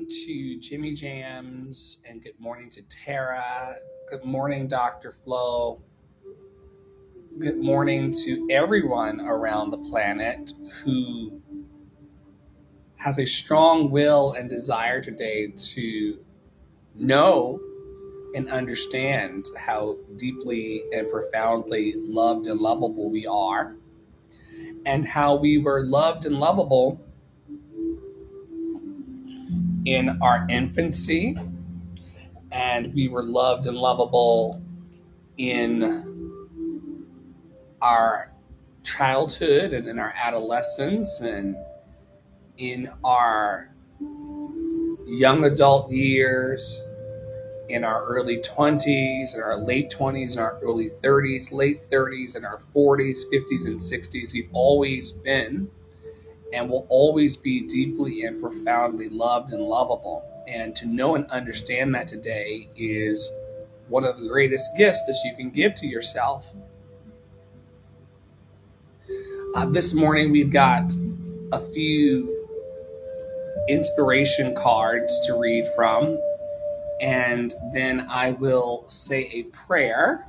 morning to Jimmy Jams, and good morning to Tara. Good morning, Dr. Flo. Good morning to everyone around the planet who has a strong will and desire today to know and understand how deeply and profoundly loved and lovable we are, and how we were loved and lovable in our infancy, and we were loved and lovable in our childhood and in our adolescence and in our young adult years, in our early 20s, in our late 20s, in our early 30s, late 30s, in our 40s, 50s, and 60s. We've always been and will always be deeply and profoundly loved and lovable. And to know and understand that today is one of the greatest gifts that you can give to yourself. This morning, we've got a few inspiration cards to read from, and then I will say a prayer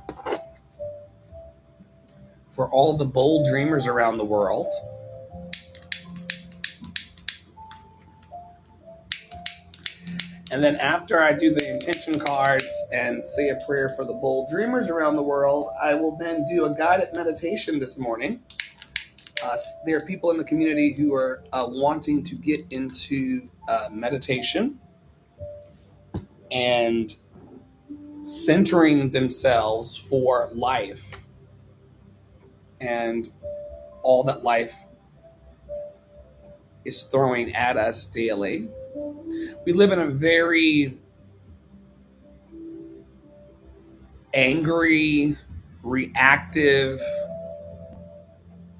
for all of the bold dreamers around the world. And then after I do the intention cards and say a prayer for the bold dreamers around the world, I will then do a guided meditation this morning. There are people in the community who are wanting to get into meditation and centering themselves for life and all that life is throwing at us daily. We live in a very angry, reactive,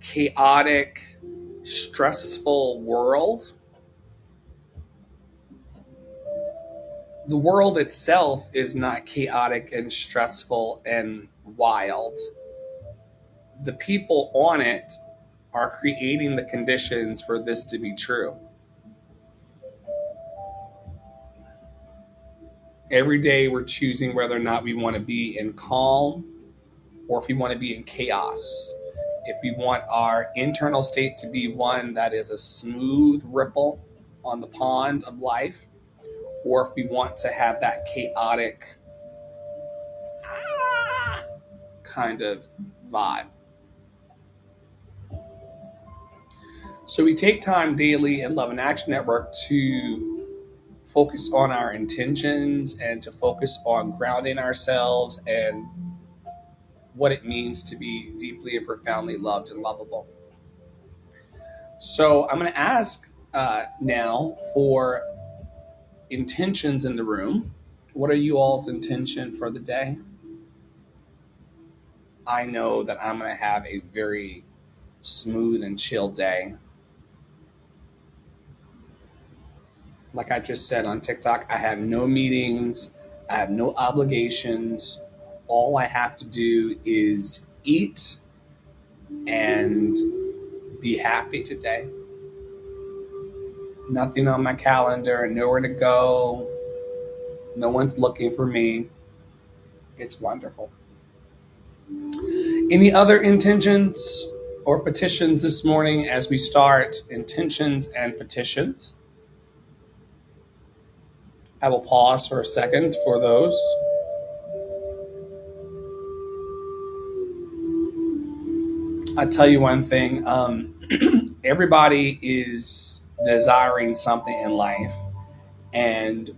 chaotic, stressful world. The world itself is not chaotic and stressful and wild. The people on it are creating the conditions for this to be true. Every day we're choosing whether or not we want to be in calm or if we want to be in chaos. If we want our internal state to be one that is a smooth ripple on the pond of life, or if we want to have that chaotic kind of vibe. So we take time daily in Love and Action Network to focus on our intentions and to focus on grounding ourselves and what it means to be deeply and profoundly loved and lovable. So I'm going to ask now for intentions in the room. What are you all's intention for the day? I know that I'm going to have a very smooth and chill day. Like I just said on TikTok, I have no meetings, I have no obligations. All I have to do is eat and be happy today. Nothing on my calendar, nowhere to go. No one's looking for me. It's wonderful. Any other intentions or petitions this morning as we start intentions and petitions? I will pause for a second for those. I'll tell you one thing. Everybody is desiring something in life. And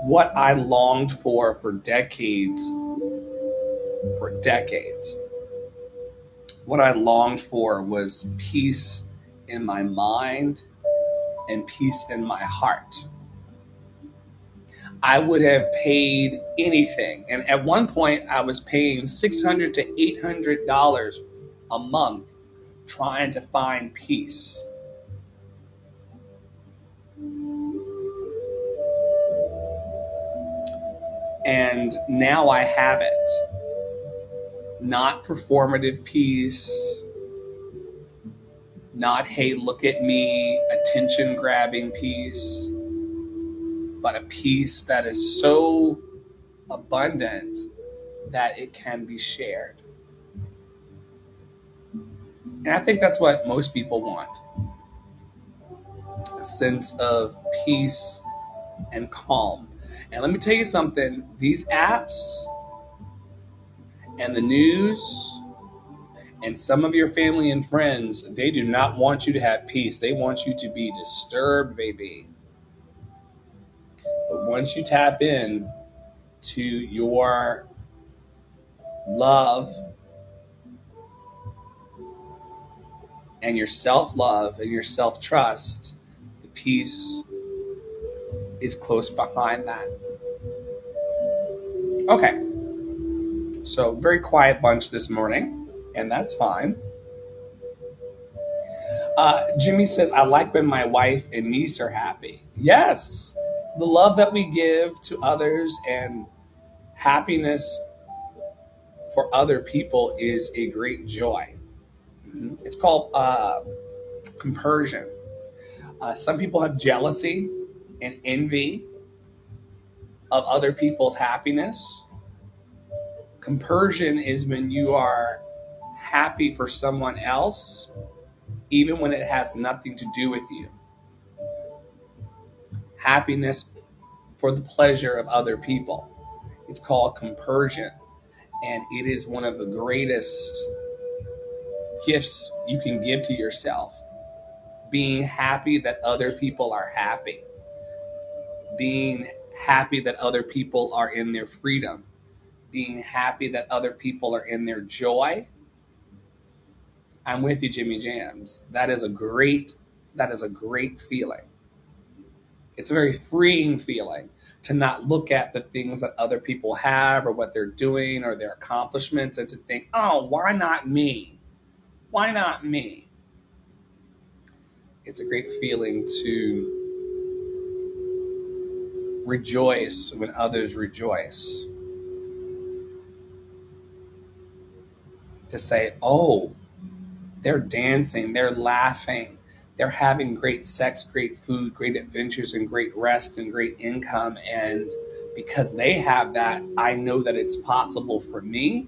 what I longed for decades, what I longed for was peace in my mind and peace in my heart. I would have paid anything. And at one point, I was paying $600 to $800 a month trying to find peace. And now I have it. Not performative peace, Not, hey, look at me, attention grabbing peace, but a peace that is so abundant that it can be shared. And I think that's what most people want, a sense of peace and calm. And let me tell you something, these apps and the news and some of your family and friends, they do not want you to have peace. They want you to be disturbed, baby. But once you tap in to your love and your self-love and your self-trust, the peace is close behind that. Okay. So very quiet bunch this morning, and that's fine. Jimmy says, I like when my wife and niece are happy. Yes, the love that we give to others and happiness for other people is a great joy. It's called compersion. Some people have jealousy and envy of other people's happiness. Compersion is when you are happy for someone else, even when it has nothing to do with you. Happiness for the pleasure of other people. It's called compersion. And it is one of the greatest gifts you can give to yourself. Being happy that other people are happy. Being happy that other people are in their freedom. Being happy that other people are in their joy. I'm with you, Jimmy Jams. That is a great feeling. It's a very freeing feeling to not look at the things that other people have or what they're doing or their accomplishments and to think, oh, why not me? Why not me? It's a great feeling to rejoice when others rejoice. To say, oh, they're dancing, they're laughing, they're having great sex, great food, great adventures, and great rest and great income. And because they have that, I know that it's possible for me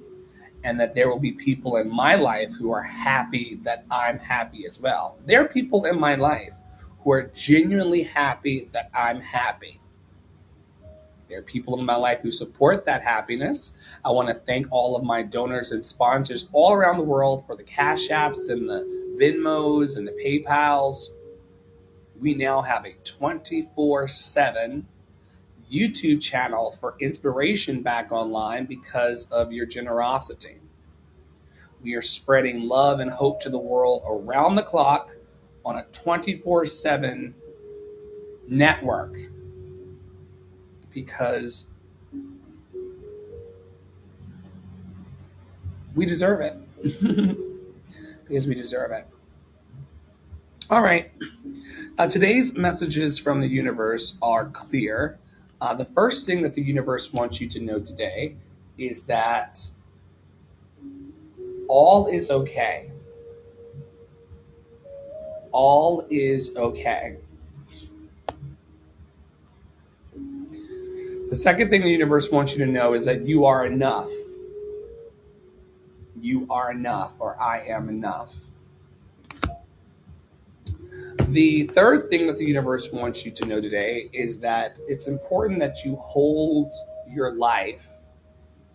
and that there will be people in my life who are happy that I'm happy as well. There are people in my life who are genuinely happy that I'm happy. There are people in my life who support that happiness. I want to thank all of my donors and sponsors all around the world for the Cash Apps and the Venmos and the PayPals. We now have a 24/7 YouTube channel for inspiration back online because of your generosity. We are spreading love and hope to the world around the clock on a 24/7 network because we deserve it. Because we deserve it. All right. Today's messages from the universe are clear. The first thing that the universe wants you to know today is that all is okay. All is okay. The second thing the universe wants you to know is that you are enough. You are enough, or I am enough. The third thing that the universe wants you to know today is that it's important that you hold your life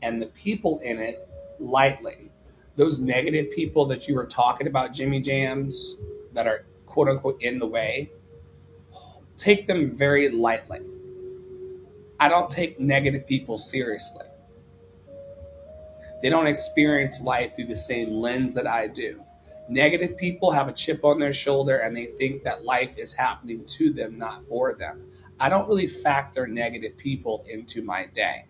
and the people in it lightly. Those negative people that you were talking about, Jimmy Jams, that are quote unquote in the way, take them very lightly. I don't take negative people seriously. They don't experience life through the same lens that I do. Negative people have a chip on their shoulder and they think that life is happening to them, not for them. I don't really factor negative people into my day.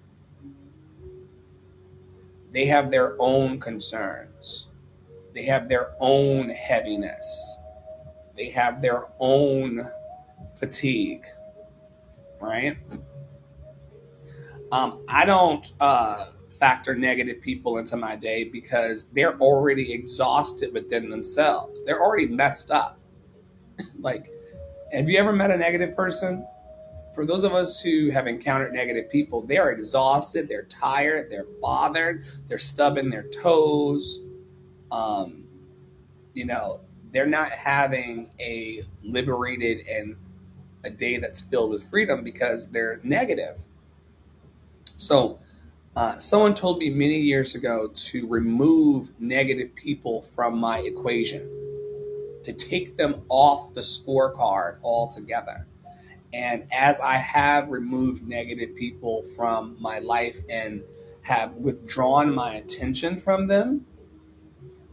They have their own concerns. They have their own heaviness. They have their own fatigue, right? I don't factor negative people into my day because they're already exhausted within themselves. They're already messed up. Like, have you ever met a negative person? For those of us who have encountered negative people, they are exhausted, they're tired, they're bothered, they're stubbing their toes. Um, you know, they're not having a liberated and a day that's filled with freedom because they're negative. So, someone told me many years ago to remove negative people from my equation, to take them off the scorecard altogether. And as I have removed negative people from my life and have withdrawn my attention from them,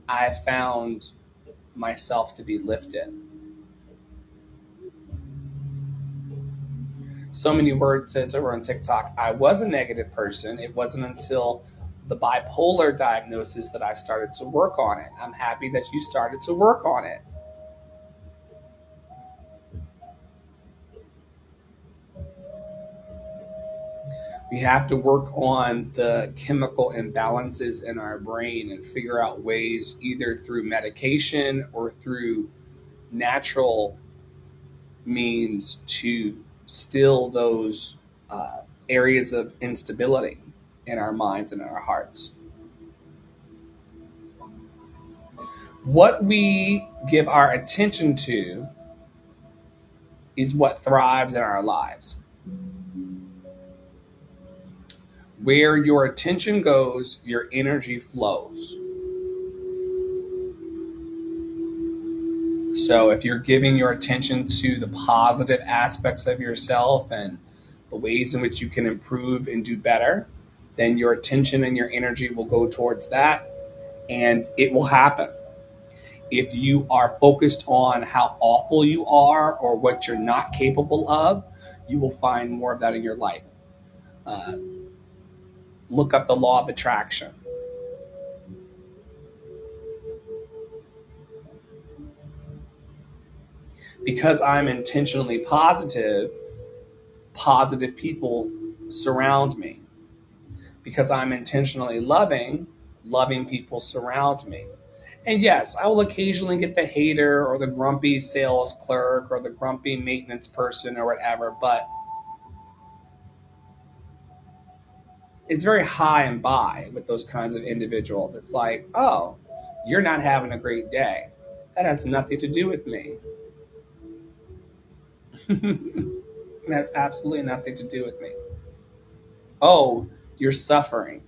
I have found myself to be lifted. So many words says over on TikTok, I was a negative person. It wasn't until the bipolar diagnosis that I started to work on it. I'm happy that you started to work on it. We have to work on the chemical imbalances in our brain and figure out ways, either through medication or through natural means, to still those areas of instability in our minds and our hearts. What we give our attention to is what thrives in our lives. Where your attention goes, your energy flows. So if you're giving your attention to the positive aspects of yourself and the ways in which you can improve and do better, then your attention and your energy will go towards that, and it will happen. If you are focused on how awful you are or what you're not capable of, you will find more of that in your life. Uh, Look up the law of attraction. Because I'm intentionally positive, positive people surround me. Because I'm intentionally loving, loving people surround me. And yes, I will occasionally get the hater or the grumpy sales clerk or the grumpy maintenance person or whatever, but it's very high and by with those kinds of individuals. It's like, oh, you're not having a great day. That has nothing to do with me. It has absolutely nothing to do with me. Oh, you're suffering.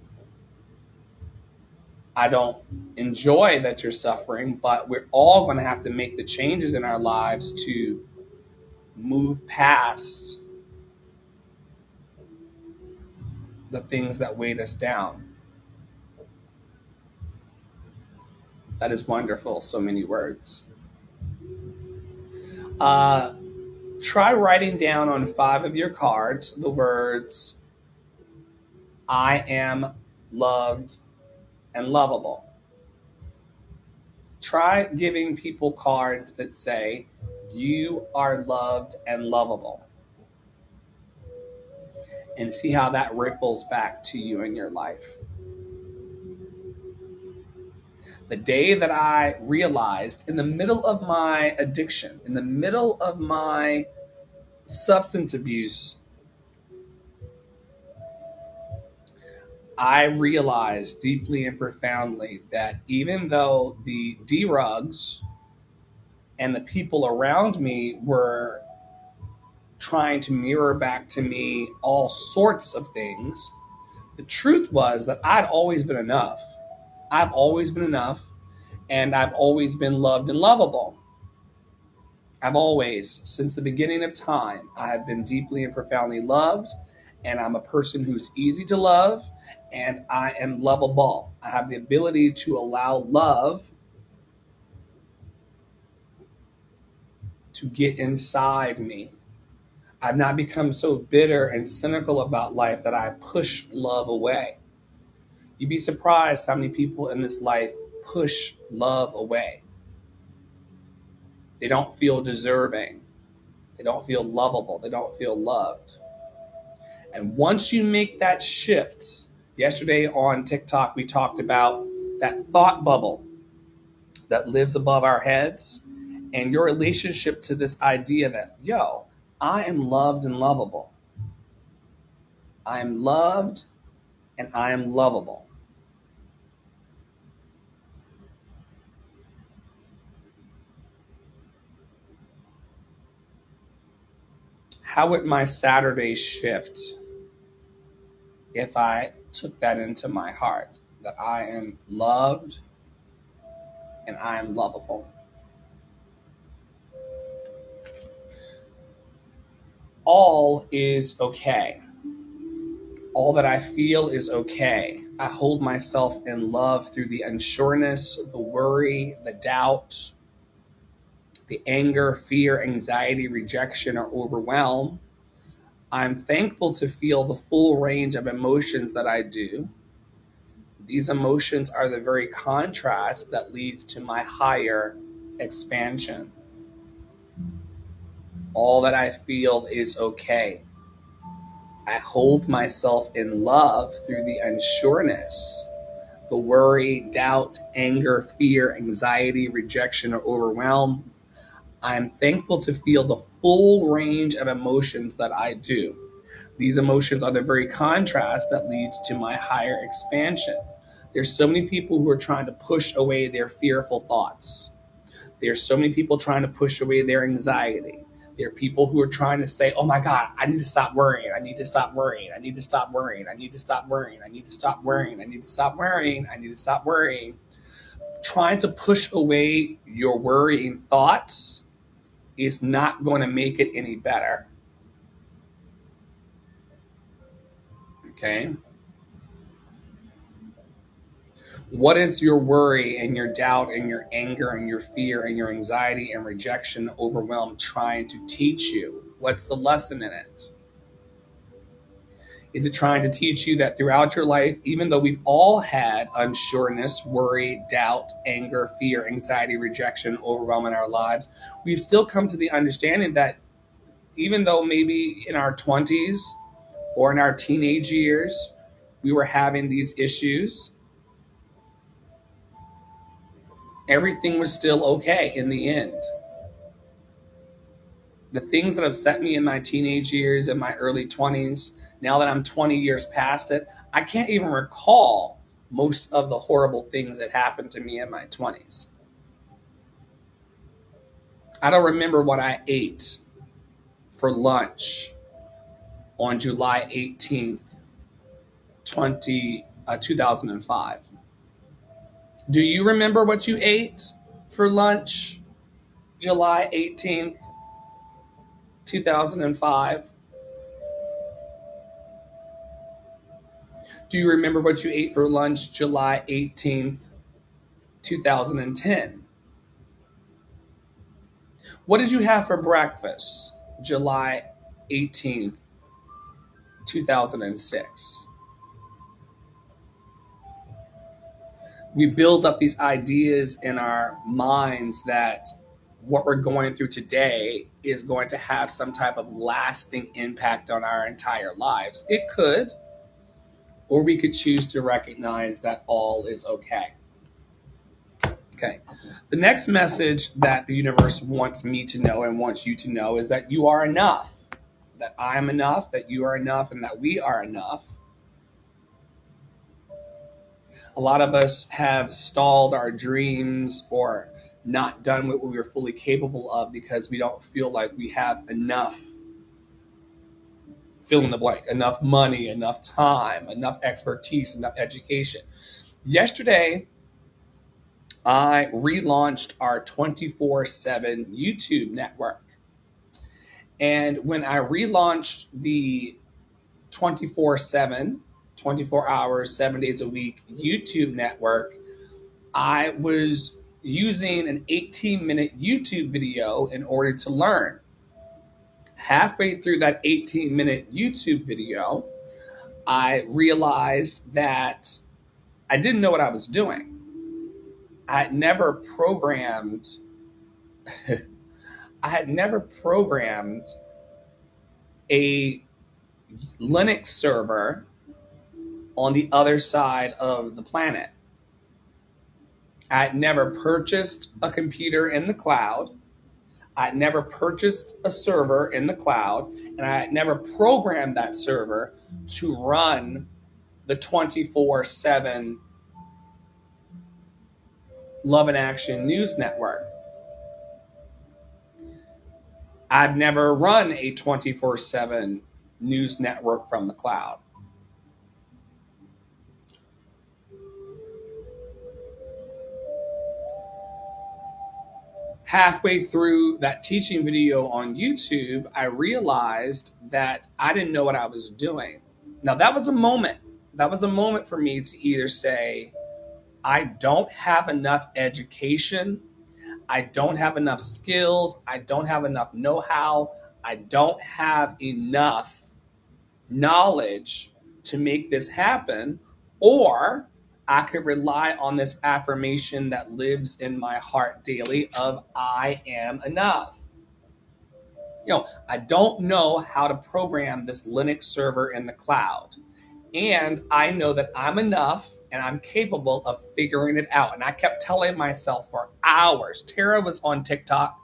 I don't enjoy that you're suffering, but we're all going to have to make the changes in our lives to move past the things that weight us down. That is wonderful. So many words. Uh, Try writing down on 5 of your cards the words, I am loved and lovable. Try giving people cards that say, you are loved and lovable. And see how that ripples back to you in your life. The day that I realized, in the middle of my addiction, in the middle of my substance abuse, I realized deeply and profoundly that even though the drugs and the people around me were trying to mirror back to me all sorts of things, the truth was that I'd always been enough. I've always been enough, and I've always been loved and lovable. I've always, since the beginning of time, I have been deeply and profoundly loved, and I'm a person who's easy to love, and I am lovable. I have the ability to allow love to get inside me. I've not become so bitter and cynical about life that I push love away. You'd be surprised how many people in this life push love away. They don't feel deserving. They don't feel lovable. They don't feel loved. And once you make that shift Yesterday on TikTok, we talked about that thought bubble that lives above our heads and your relationship to this idea that, yo, I am loved and lovable. I am loved and I am lovable. How would my Saturday shift if I took that into my heart, that I am loved and I am lovable? All is okay. All that I feel is okay. I hold myself in love through the unsureness, the worry, the doubt, the anger, fear, anxiety, rejection, or overwhelm. I'm thankful to feel the full range of emotions that I do. These emotions are the very contrast that leads to my higher expansion. All that I feel is okay. I hold myself in love through the unsureness, the worry, doubt, anger, fear, anxiety, rejection, or overwhelm. I'm thankful to feel the full range of emotions that I do. These emotions are the very contrast that leads to my higher expansion. There's so many people who are trying to push away their fearful thoughts. There's so many people trying to push away their anxiety. There are people who are trying to say, oh my God, I need to stop worrying. I need to stop worrying. I need to stop worrying. I need to stop worrying. I need to stop worrying. I need to stop worrying. I need to stop worrying. Trying to push away your worrying thoughts is not going to make it any better. Okay? What is your worry and your doubt and your anger and your fear and your anxiety and rejection, overwhelm trying to teach you? What's the lesson in it? Is it trying to teach you that throughout your life, even though we've all had unsureness, worry, doubt, anger, fear, anxiety, rejection, overwhelm in our lives, we've still come to the understanding that even though maybe in our 20s or in our teenage years, we were having these issues, everything was still okay in the end. The things that upset me in my teenage years and my early 20s, now that I'm 20 years past it, I can't even recall most of the horrible things that happened to me in my 20s. I don't remember what I ate for lunch on July 18th, 2005. Do you remember what you ate for lunch July 18th, 2005? Do you remember what you ate for lunch July 18th, 2010? What did you have for breakfast July 18th, 2006? We build up these ideas in our minds that what we're going through today is going to have some type of lasting impact on our entire lives. It could, or we could choose to recognize that all is okay. Okay. The next message that the universe wants me to know and wants you to know is that you are enough, that I am enough, that you are enough, and that we are enough. A lot of us have stalled our dreams or not done what we were fully capable of because we don't feel like we have enough, fill in the blank, enough money, enough time, enough expertise, enough education. Yesterday, I relaunched our 24/7 YouTube network. And when I relaunched the 24/7, 24 hours, 7 days a week YouTube network, I was using an 18-minute YouTube video in order to learn. Halfway through that 18-minute YouTube video, I realized that I didn't know what I was doing. I had never programmed a Linux server on the other side of the planet. I had never purchased a computer in the cloud. I had never purchased a server in the cloud, and I had never programmed that server to run the 24/7 Love and Action News Network. I've never run a 24/7 news network from the cloud. Halfway through that teaching video on YouTube, I realized that I didn't know what I was doing. Now, that was a moment. That was a moment for me to either say, I don't have enough education, I don't have enough skills, I don't have enough know how, I don't have enough knowledge to make this happen, or I could rely on this affirmation that lives in my heart daily of I am enough. I don't know how to program this Linux server in the cloud. And I know that I'm enough and I'm capable of figuring it out. And I kept telling myself for hours. Tara was on TikTok.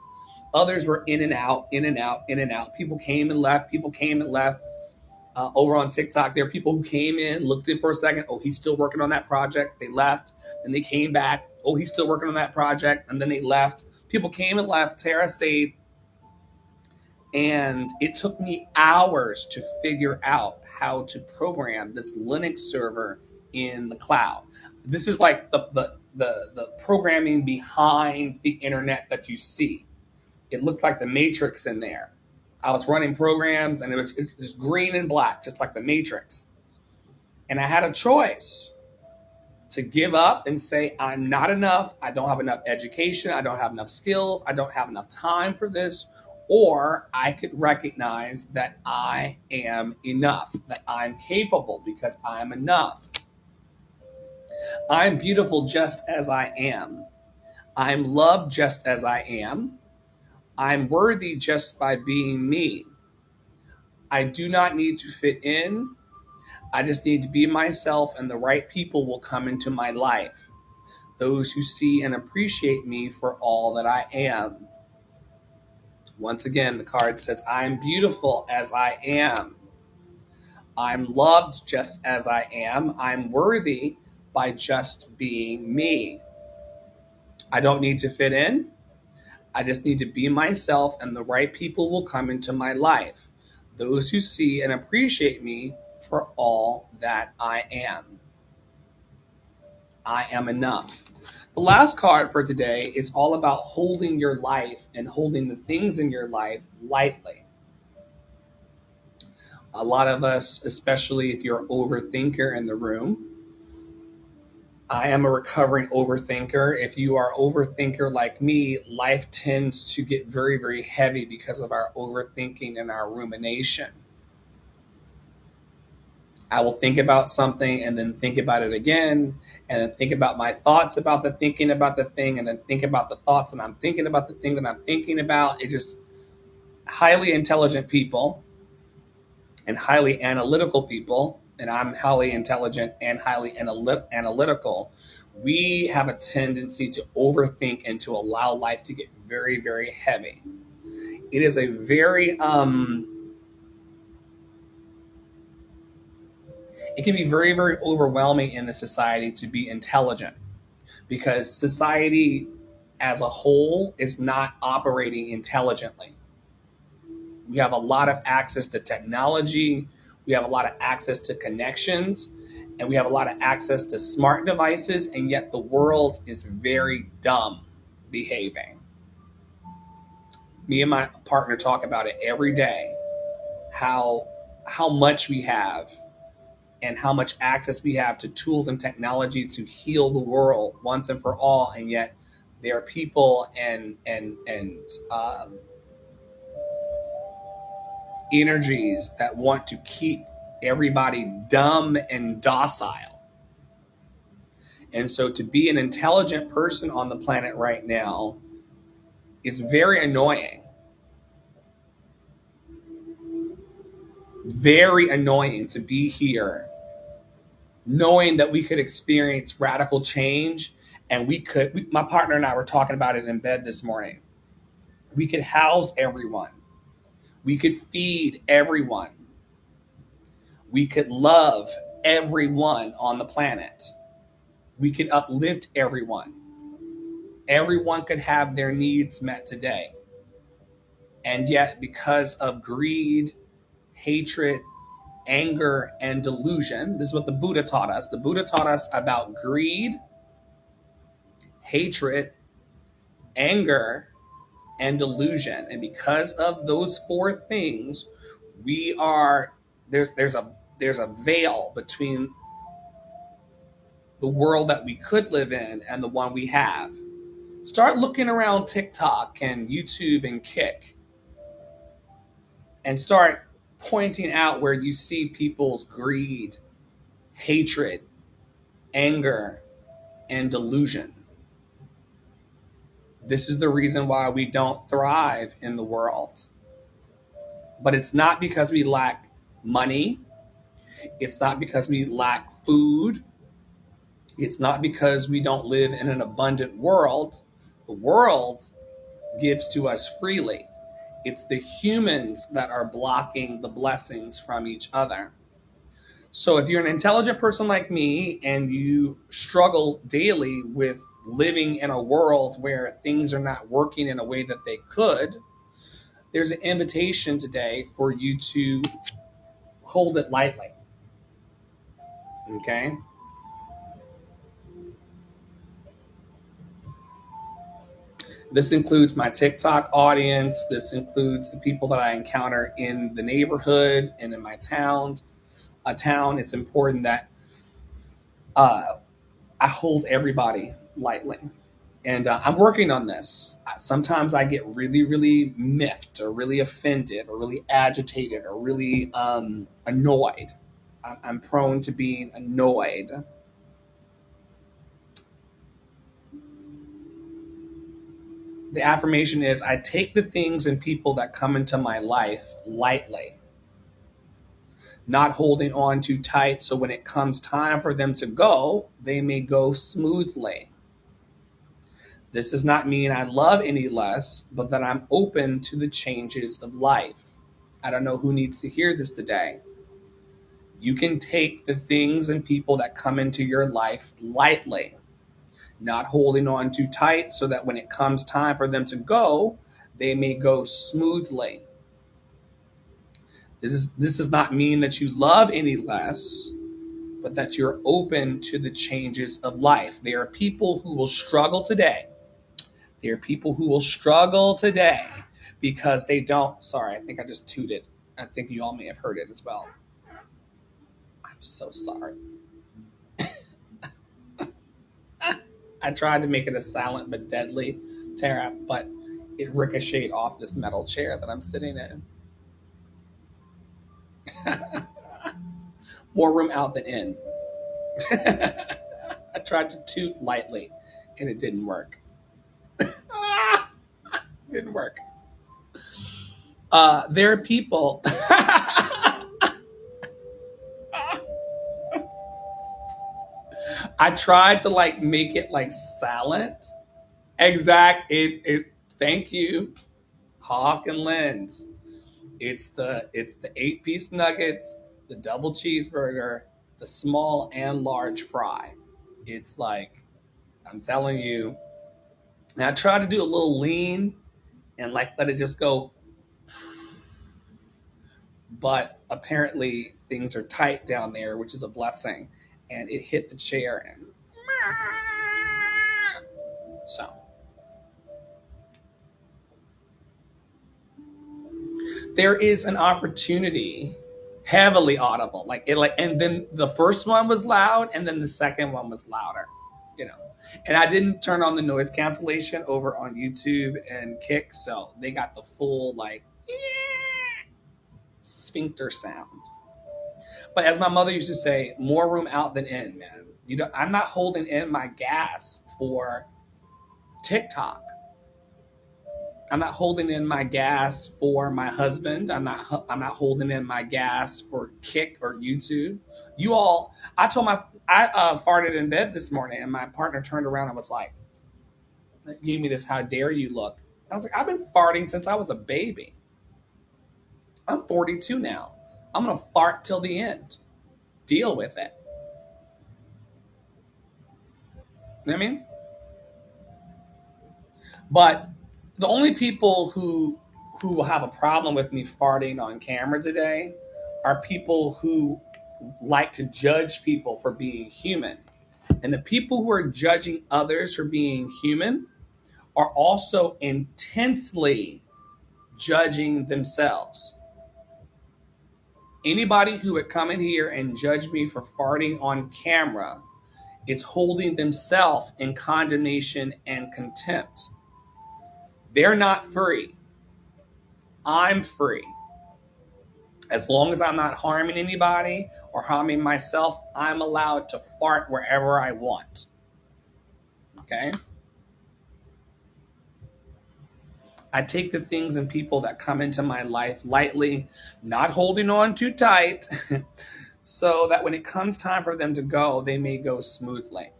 Others were in and out, in and out, in and out. People came and left. People came and left. Over on TikTok, there are people who came in, looked in for a second. Oh, he's still working on that project. They left. And they came back. Oh, he's still working on that project. And then they left. People came and left. Tara stayed. And it took me hours to figure out how to program this Linux server in the cloud. This is like the programming behind the internet that you see. It looked like the Matrix in there. I was running programs and it's just green and black, just like the Matrix. And I had a choice to give up and say, I'm not enough. I don't have enough education. I don't have enough skills. I don't have enough time for this. Or I could recognize that I am enough, that I'm capable because I'm enough. I'm beautiful just as I am. I'm loved just as I am. I'm worthy just by being me. I do not need to fit in. I just need to be myself, and the right people will come into my life. Those who see and appreciate me for all that I am. Once again, the card says, I'm beautiful as I am. I'm loved just as I am. I'm worthy by just being me. I don't need to fit in. I just need to be myself, and the right people will come into my life. Those who see and appreciate me for all that I am. I am enough. The last card for today is all about holding your life and holding the things in your life lightly. A lot of us, especially if you're an overthinker in the room, I am a recovering overthinker. If you are an overthinker like me, life tends to get very, very heavy because of our overthinking and our rumination. I will think about something and then think about it again, and then think about my thoughts about the thinking about the thing, and then think about the thoughts and I'm thinking about the thing that I'm thinking about. It just, highly intelligent people and highly analytical people, and I'm highly intelligent and highly analytical, we have a tendency to overthink and to allow life to get very, very heavy. It is a very, it can be very, very overwhelming in the society to be intelligent, because society as a whole is not operating intelligently. We have a lot of access to technology. We have a lot of access to connections, and we have a lot of access to smart devices, and yet the world is very dumb behaving. Me and my partner talk about it every day, how much we have and how much access we have to tools and technology to heal the world once and for all, and yet there are people and energies that want to keep everybody dumb and docile. And so to be an intelligent person on the planet right now is very annoying. Very annoying to be here knowing that we could experience radical change, and my partner and I were talking about it in bed this morning. We could house everyone. We could feed everyone. We could love everyone on the planet. We could uplift everyone. Everyone could have their needs met today. And yet, because of greed, hatred, anger, and delusion, this is what the Buddha taught us. The Buddha taught us about greed, hatred, anger, and delusion. And because of those four things, there's a veil between the world that we could live in and the one we have. Start looking around TikTok and YouTube and Kick, and start pointing out where you see people's greed, hatred, anger, and delusion. This is the reason why we don't thrive in the world. But it's not because we lack money. It's not because we lack food. It's not because we don't live in an abundant world. The world gives to us freely. It's the humans that are blocking the blessings from each other. So if you're an intelligent person like me and you struggle daily with living in a world where things are not working in a way that they could, there's an invitation today for you to hold it lightly. Okay? This includes my TikTok audience. This includes the people that I encounter in the neighborhood and in my town. It's important that I hold everybody lightly. And I'm working on this. Sometimes I get really, really miffed or really offended or really agitated or really annoyed. I'm prone to being annoyed. The affirmation is, I take the things and people that come into my life lightly, not holding on too tight, so when it comes time for them to go, they may go smoothly. This does not mean I love any less, but that I'm open to the changes of life. I don't know who needs to hear this today. You can take the things and people that come into your life lightly, not holding on too tight, so that when it comes time for them to go, they may go smoothly. This does not mean that you love any less, but that you're open to the changes of life. There are people who will struggle today. There are people who will struggle today because they don't. Sorry, I think I just tooted. I think you all may have heard it as well. I'm so sorry. I tried to make it a silent but deadly Tara, but it ricocheted off this metal chair that I'm sitting in. More room out than in. I tried to toot lightly and it didn't work. Didn't work. There are people. I tried to make it silent. Thank you, Hawk and Lens. It's the 8-piece nuggets, the double cheeseburger, the small and large fry. It's I'm telling you. And I tried to do a little lean and let it just go. But apparently things are tight down there, which is a blessing. And it hit the chair and so. There is an opportunity, heavily audible, and then the first one was loud, and then the second one was louder, And I didn't turn on the noise cancellation over on YouTube and Kick, so they got the full sphincter sound. But as my mother used to say, more room out than in, man. I'm not holding in my gas for TikTok. I'm not holding in my gas for my husband. I'm not holding in my gas for Kick or YouTube. You all, I farted in bed this morning, and my partner turned around and was like, gave me this "how dare you" look. I was like, I've been farting since I was a baby. I'm 42 now. I'm gonna fart till the end. Deal with it. You know what I mean? But the only people who will have a problem with me farting on camera today are people who like to judge people for being human. And the people who are judging others for being human are also intensely judging themselves. Anybody who would come in here and judge me for farting on camera is holding themselves in condemnation and contempt. They're not free. I'm free. As long as I'm not harming anybody or harming myself, I'm allowed to fart wherever I want. Okay? I take the things and people that come into my life lightly, not holding on too tight, so that when it comes time for them to go, they may go smoothly.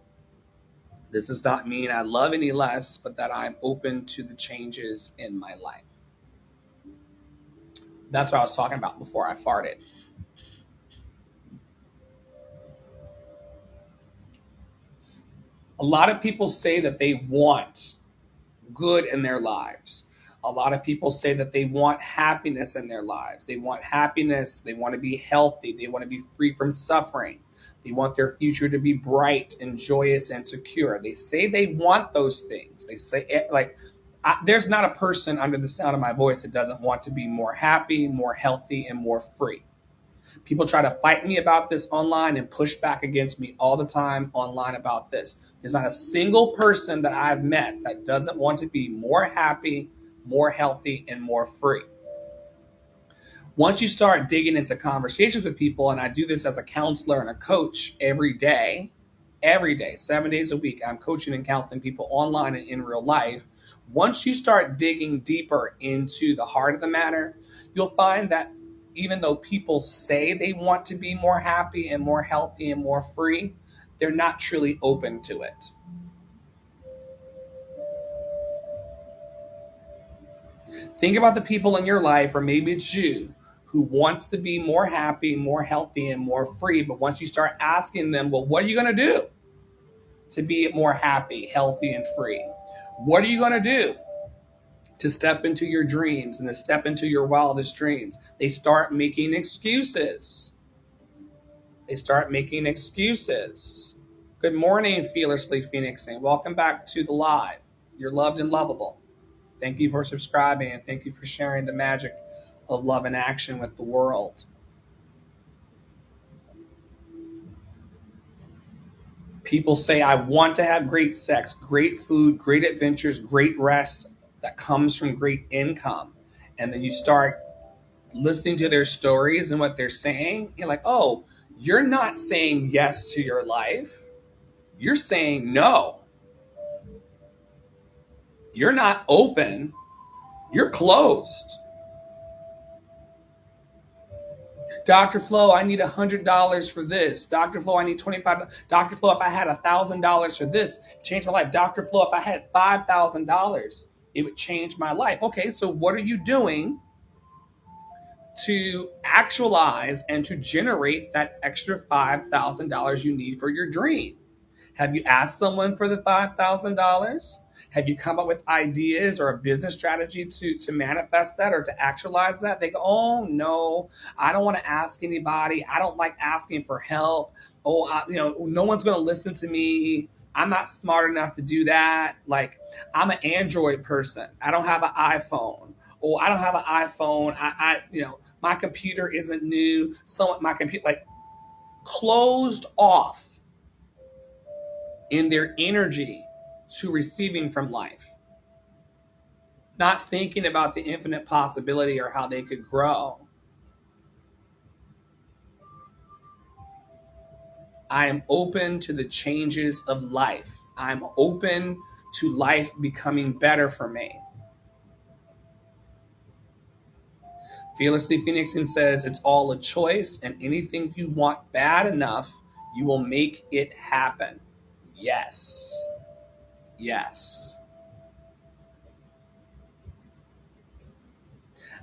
This does not mean I love any less, but that I'm open to the changes in my life. That's what I was talking about before I farted. A lot of people say that they want good in their lives. A lot of people say that they want happiness in their lives. They want happiness. They want to be healthy. They want to be free from suffering. They want their future to be bright and joyous and secure. They say they want those things. They say, there's not a person under the sound of my voice that doesn't want to be more happy, more healthy, and more free. People try to fight me about this online and push back against me all the time online about this. There's not a single person that I've met that doesn't want to be more happy, more healthy, and more free. Once you start digging into conversations with people, and I do this as a counselor and a coach every day, 7 days a week, I'm coaching and counseling people online and in real life. Once you start digging deeper into the heart of the matter, you'll find that even though people say they want to be more happy and more healthy and more free, they're not truly open to it. Think about the people in your life, or maybe it's you, who wants to be more happy, more healthy, and more free. But once you start asking them, well, what are you going to do to be more happy, healthy, and free? What are you going to do to step into your dreams and to step into your wildest dreams? They start making excuses. Good morning, Fearlessly Phoenixing. Welcome back to the live. You're loved and lovable. Thank you for subscribing, and thank you for sharing the magic of love and action with the world. People say, I want to have great sex, great food, great adventures, great rest that comes from great income. And then you start listening to their stories and what they're saying. You're like, oh, you're not saying yes to your life. You're saying no. You're not open. You're closed. Dr. Flo, I need $100 for this. Dr. Flo, I need $25. Dr. Flo, if I had $1,000 for this, change my life. Dr. Flo, if I had $5,000, it would change my life. Okay, so what are you doing to actualize and to generate that extra $5,000 you need for your dream? Have you asked someone for the $5,000? Have you come up with ideas or a business strategy to manifest that or to actualize that? They go, oh, no, I don't want to ask anybody. I don't like asking for help. Oh, no one's going to listen to me. I'm not smart enough to do that. Like, I'm an Android person. I don't have an iPhone. Oh, I don't have an iPhone. My computer isn't new. My computer, like, closed off in their energy to receiving from life, not thinking about the infinite possibility or how they could grow. I am open to the changes of life. I'm open to life becoming better for me. Fearlessly Phoenixing says it's all a choice, and anything you want bad enough, you will make it happen. Yes. Yes.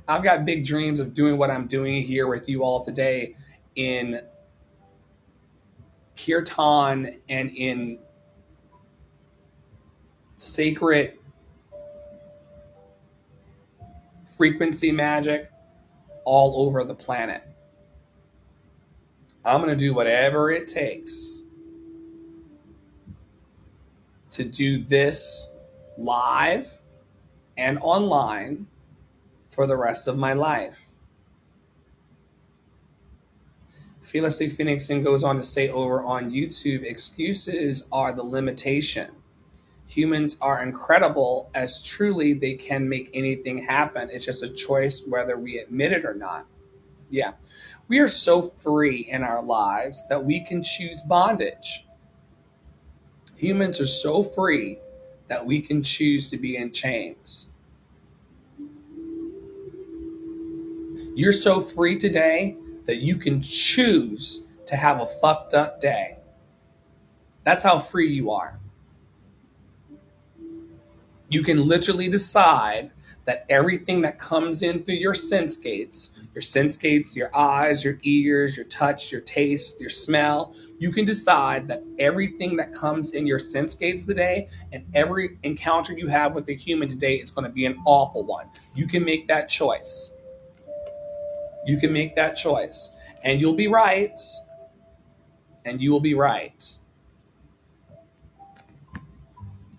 I've got big dreams of doing what I'm doing here with you all today in kirtan and in sacred frequency magic all over the planet. I'm going to do whatever it takes to do this live and online for the rest of my life. Fearlessly Phoenixing goes on to say over on YouTube, excuses are the limitation. Humans are incredible as truly they can make anything happen. It's just a choice whether we admit it or not. Yeah. We are so free in our lives that we can choose bondage. Humans are so free that we can choose to be in chains. You're so free today that you can choose to have a fucked up day. That's how free you are. You can literally decide that everything that comes in through your sense gates, your eyes, your ears, your touch, your taste, your smell, you can decide that everything that comes in your sense gates today and every encounter you have with a human today is going to be an awful one. You can make that choice. You can make that choice. And you'll be right. And you will be right.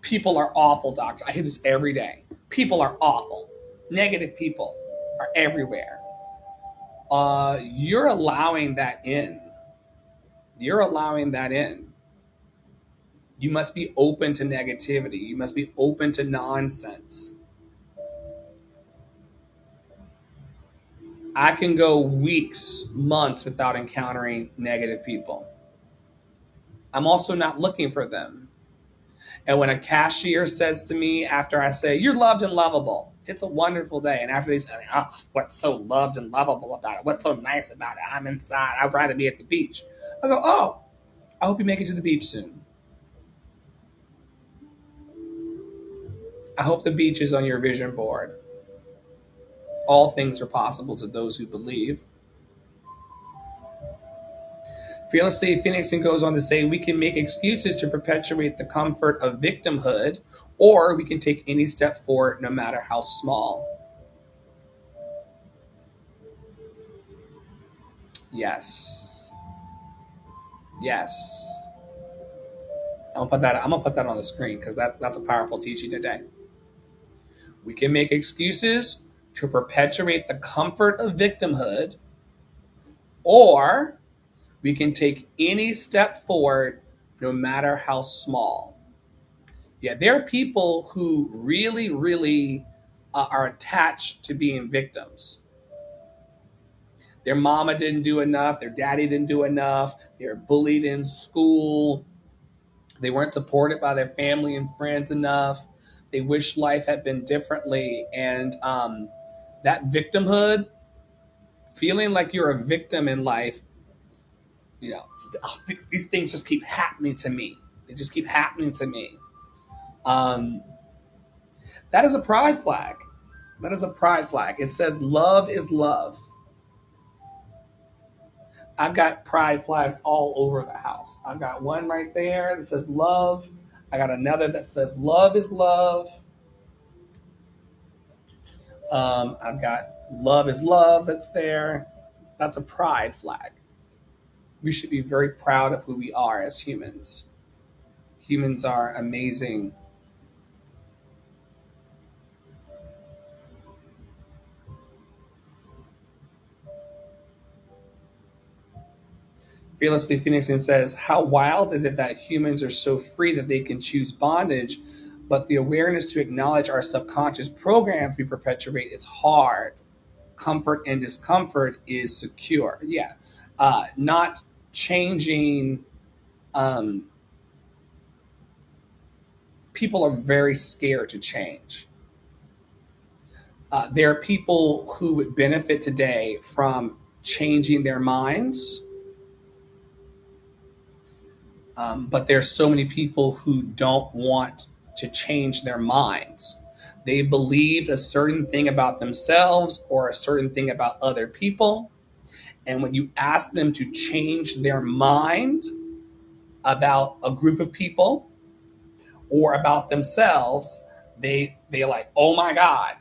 People are awful, doctor. I hear this every day. People are awful. Negative people are everywhere. You're allowing that in. You're allowing that in. You must be open to negativity. You must be open to nonsense. I can go weeks, months without encountering negative people. I'm also not looking for them. And when a cashier says to me after I say, you're loved and lovable, it's a wonderful day. And after they say, oh, what's so loved and lovable about it? What's so nice about it? I'm inside. I'd rather be at the beach. I go, oh, I hope you make it to the beach soon. I hope the beach is on your vision board. All things are possible to those who believe. Fearlessly Phoenixing goes on to say, we can make excuses to perpetuate the comfort of victimhood, or we can take any step forward no matter how small. Yes. Yes. I'm gonna put that on the screen because that's a powerful teaching today. We can make excuses to perpetuate the comfort of victimhood, or we can take any step forward no matter how small. Yeah, there are people who really, really are attached to being victims. Their mama didn't do enough. Their daddy didn't do enough. They were bullied in school. They weren't supported by their family and friends enough. They wish life had been differently. And that victimhood, feeling like you're a victim in life, you know, these things just keep happening to me. They just keep happening to me. That is a pride flag. That is a pride flag. It says love is love. I've got pride flags all over the house. I've got one right there that says love. I got another that says love is love. I've got love is love that's there. That's a pride flag. We should be very proud of who we are as humans. Humans are amazing. Fearlessly Phoenixing says, how wild is it that humans are so free that they can choose bondage, but the awareness to acknowledge our subconscious programs we perpetuate is hard. Comfort and discomfort is secure. Yeah. Not changing. People are very scared to change. There are people who would benefit today from changing their minds, but there's so many people who don't want to change their minds. They believe a certain thing about themselves or a certain thing about other people. And when you ask them to change their mind about a group of people or about themselves, they're like, oh my God,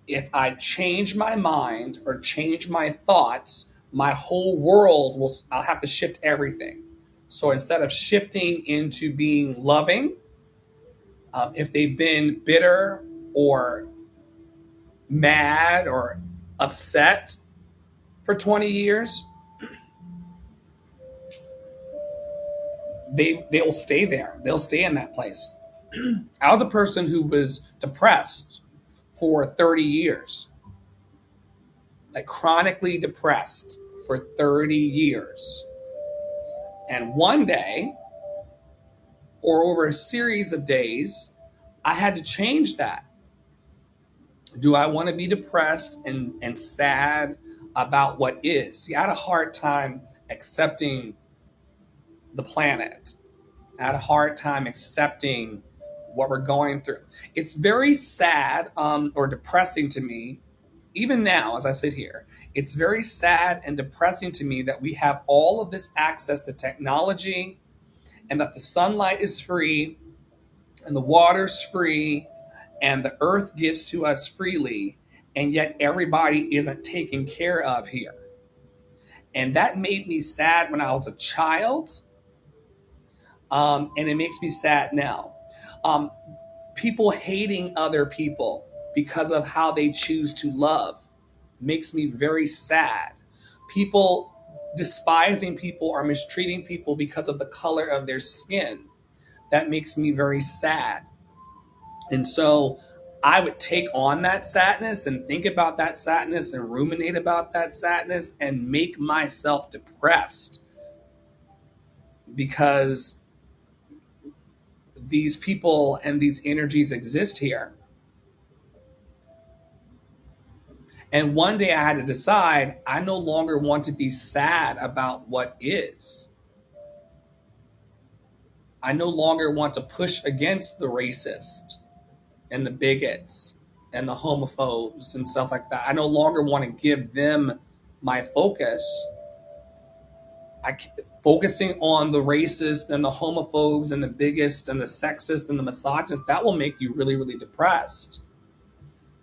if I change my mind or change my thoughts, my whole world I'll have to shift everything. So instead of shifting into being loving, if they've been bitter or mad or upset for 20 years, they'll stay there. They'll stay in that place. I was a person who was depressed for 30 years, like chronically depressed for 30 years. And one day, or over a series of days, I had to change that. Do I want to be depressed and sad about what is? See, I had a hard time accepting the planet. I had a hard time accepting what we're going through. It's very sad or depressing to me, even now as I sit here. It's very sad and depressing to me that we have all of this access to technology and that the sunlight is free and the water's free and the earth gives to us freely, and yet everybody isn't taken care of here. And that made me sad when I was a child, and it makes me sad now. People hating other people because of how they choose to love makes me very sad. People despising people or mistreating people because of the color of their skin, that makes me very sad. And so I would take on that sadness and think about that sadness and ruminate about that sadness and make myself depressed because these people and these energies exist here. And one day I had to decide I no longer want to be sad about what is. I no longer want to push against the racist and the bigots and the homophobes and stuff like that. I no longer want to give them my focus. Focusing on the racist and the homophobes and the bigots and the sexist and the misogynist, that will make you really, really depressed.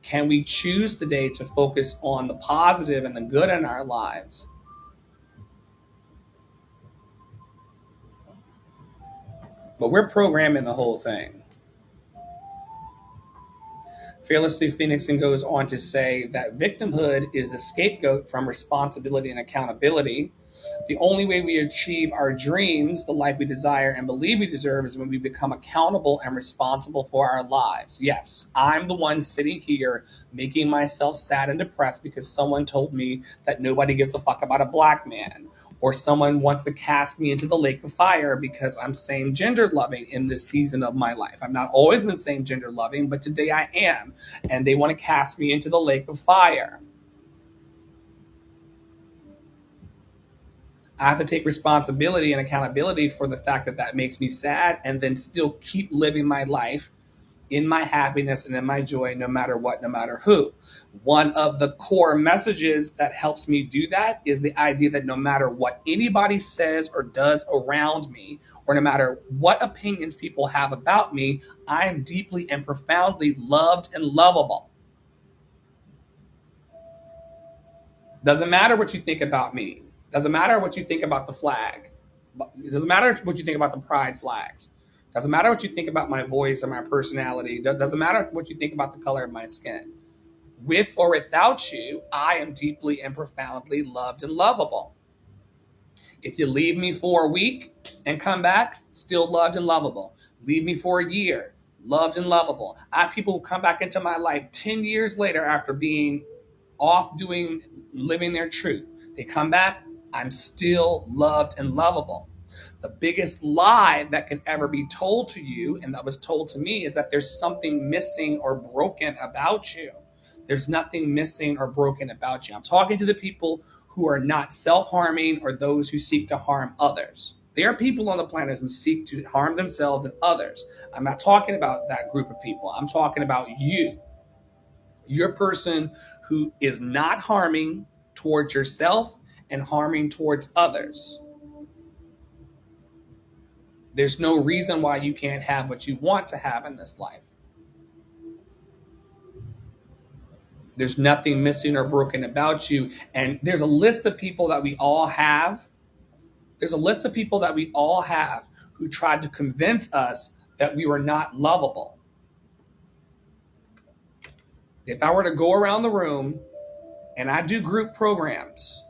Can we choose today to focus on the positive and the good in our lives? But we're programming the whole thing. Fearlessly Phoenixing goes on to say that victimhood is the scapegoat from responsibility and accountability. The only way we achieve our dreams, the life we desire and believe we deserve, is when we become accountable and responsible for our lives. Yes, I'm the one sitting here making myself sad and depressed because someone told me that nobody gives a fuck about a black man, or someone wants to cast me into the lake of fire because I'm same gender loving in this season of my life. I've not always been same gender loving, but today I am, and they want to cast me into the lake of fire. I have to take responsibility and accountability for the fact that that makes me sad, and then still keep living my life in my happiness and in my joy, no matter what, no matter who. One of the core messages that helps me do that is the idea that no matter what anybody says or does around me, or no matter what opinions people have about me, I am deeply and profoundly loved and lovable. Doesn't matter what you think about me. Doesn't matter what you think about the flag. It doesn't matter what you think about the pride flags. Doesn't matter what you think about my voice or my personality. Doesn't matter what you think about the color of my skin. With or without you, I am deeply and profoundly loved and lovable. If you leave me for a week and come back, still loved and lovable. Leave me for a year, loved and lovable. I have people who come back into my life 10 years later after being off living their truth. They come back, I'm still loved and lovable. The biggest lie that could ever be told to you, and that was told to me, is that there's something missing or broken about you. There's nothing missing or broken about you. I'm talking to the people who are not self-harming or those who seek to harm others. There are people on the planet who seek to harm themselves and others. I'm not talking about that group of people. I'm talking about you. You're a person who is not harming towards yourself and harming towards others. There's no reason why you can't have what you want to have in this life. There's nothing missing or broken about you. And there's a list of people that we all have. There's a list of people that we all have who tried to convince us that we were not lovable. If I were to go around the room, and I do group programs,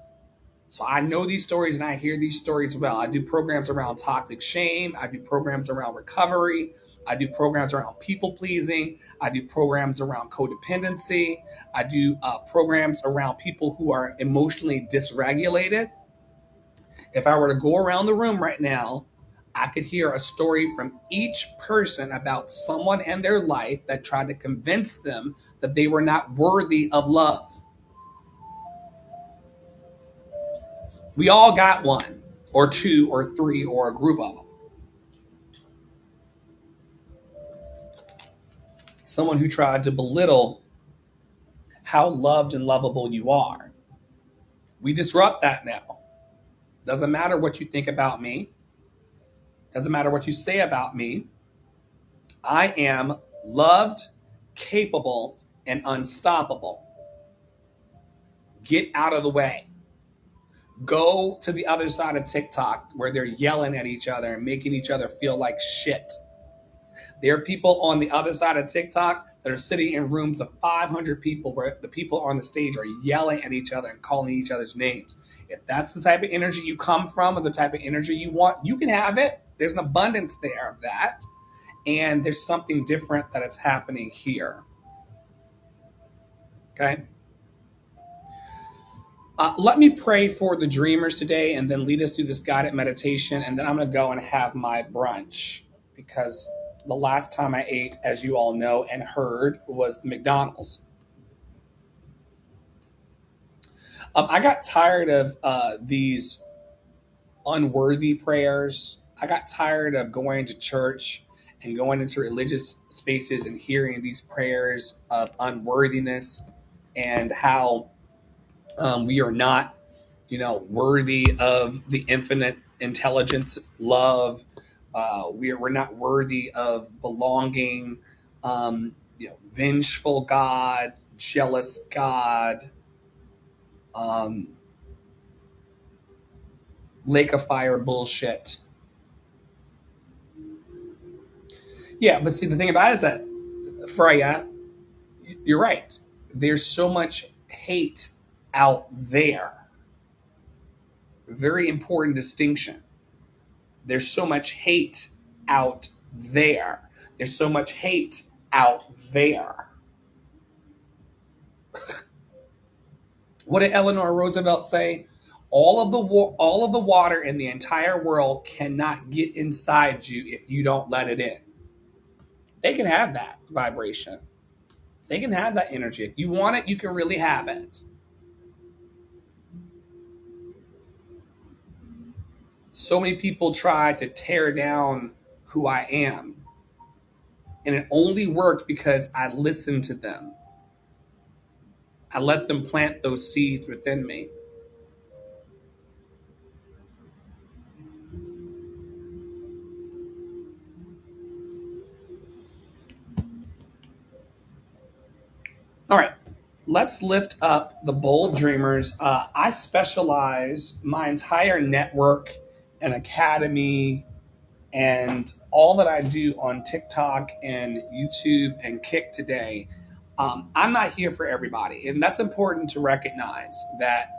so I know these stories and I hear these stories well. I do programs around toxic shame. I do programs around recovery. I do programs around people pleasing. I do programs around codependency. I do programs around people who are emotionally dysregulated. If I were to go around the room right now, I could hear a story from each person about someone in their life that tried to convince them that they were not worthy of love. We all got one or two or three or a group of them. Someone who tried to belittle how loved and lovable you are. We disrupt that now. Doesn't matter what you think about me. Doesn't matter what you say about me. I am loved, capable, and unstoppable. Get out of the way. Go to the other side of TikTok where they're yelling at each other and making each other feel like shit. There are people on the other side of TikTok that are sitting in rooms of 500 people where the people on the stage are yelling at each other and calling each other's names. If that's the type of energy you come from or the type of energy you want, you can have it. There's an abundance there of that. And there's something different that is happening here. Okay? Let me pray for the dreamers today and then lead us through this guided meditation. And then I'm going to go and have my brunch because the last time I ate, as you all know and heard, was the McDonald's. I got tired of these unworthy prayers. I got tired of going to church and going into religious spaces and hearing these prayers of unworthiness and how we are not, worthy of the infinite intelligence, love. We're not worthy of belonging. Vengeful God, jealous God, lake of fire bullshit. Yeah, but see, the thing about it is that, Freya, you're right. There's so much hate out there. Very important distinction. There's so much hate out there. There's so much hate out there. What did Eleanor Roosevelt say? All of the water in the entire world cannot get inside you if you don't let it in. They can have that vibration. They can have that energy. If you want it, you can really have it. So many people try to tear down who I am. And it only worked because I listened to them. I let them plant those seeds within me. All right, let's lift up the bold dreamers. I specialize my entire network and academy and all that I do on TikTok and YouTube and Kick today. I'm not here for everybody. And that's important to recognize that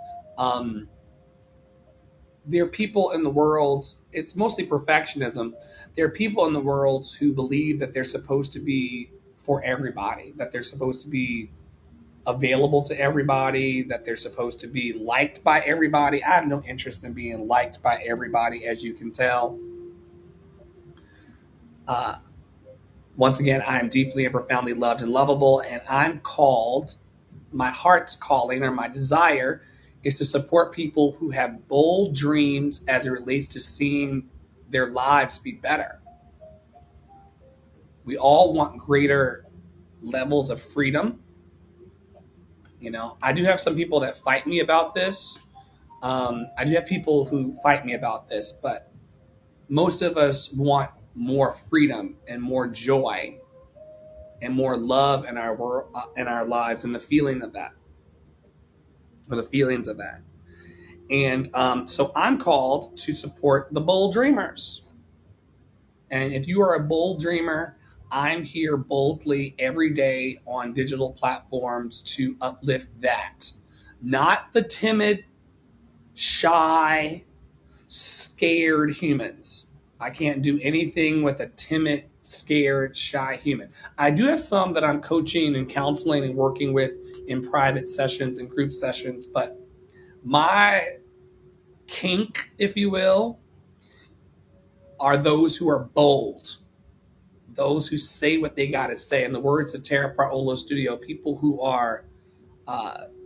there are people in the world, it's mostly perfectionism. There are people in the world who believe that they're supposed to be for everybody, that they're supposed to be available to everybody, that they're supposed to be liked by everybody. I have no interest in being liked by everybody, as you can tell. Once again, I am deeply and profoundly loved and lovable, and I'm called my heart's calling or my desire is to support people who have bold dreams as it relates to seeing their lives be better. We all want greater levels of freedom. I do have some people that fight me about this. I do have people who fight me about this, but most of us want more freedom and more joy and more love in our lives, and the feeling of that, or the feelings of that. And so I'm called to support the bold dreamers. And if you are a bold dreamer, I'm here boldly every day on digital platforms to uplift that. Not the timid, shy, scared humans. I can't do anything with a timid, scared, shy human. I do have some that I'm coaching and counseling and working with in private sessions and group sessions, but my kink, if you will, are those who are bold, those who say what they got to say. In the words of Tara Paolo Studio, people who are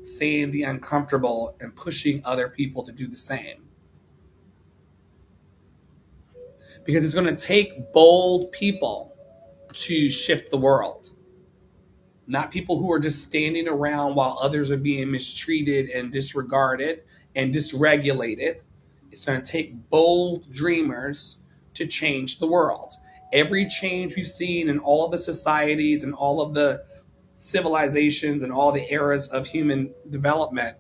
saying the uncomfortable and pushing other people to do the same. Because it's going to take bold people to shift the world. Not people who are just standing around while others are being mistreated and disregarded and dysregulated. It's going to take bold dreamers to change the world. Every change we've seen in all of the societies and all of the civilizations and all the eras of human development,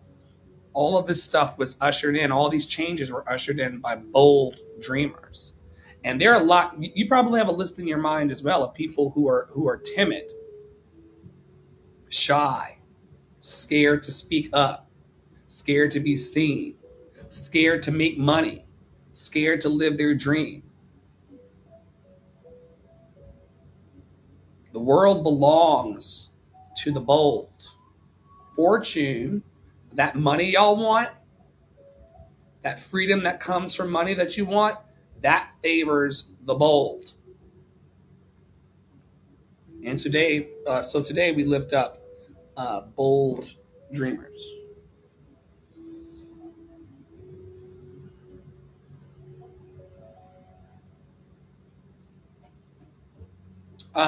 all of this stuff was ushered in. All these changes were ushered in by bold dreamers. And there are a lot. You probably have a list in your mind as well of people who are timid, shy, scared to speak up, scared to be seen, scared to make money, scared to live their dream. The world belongs to the bold. Fortune, that money y'all want, that freedom that comes from money that you want, that favors the bold. And today we lift up bold dreamers.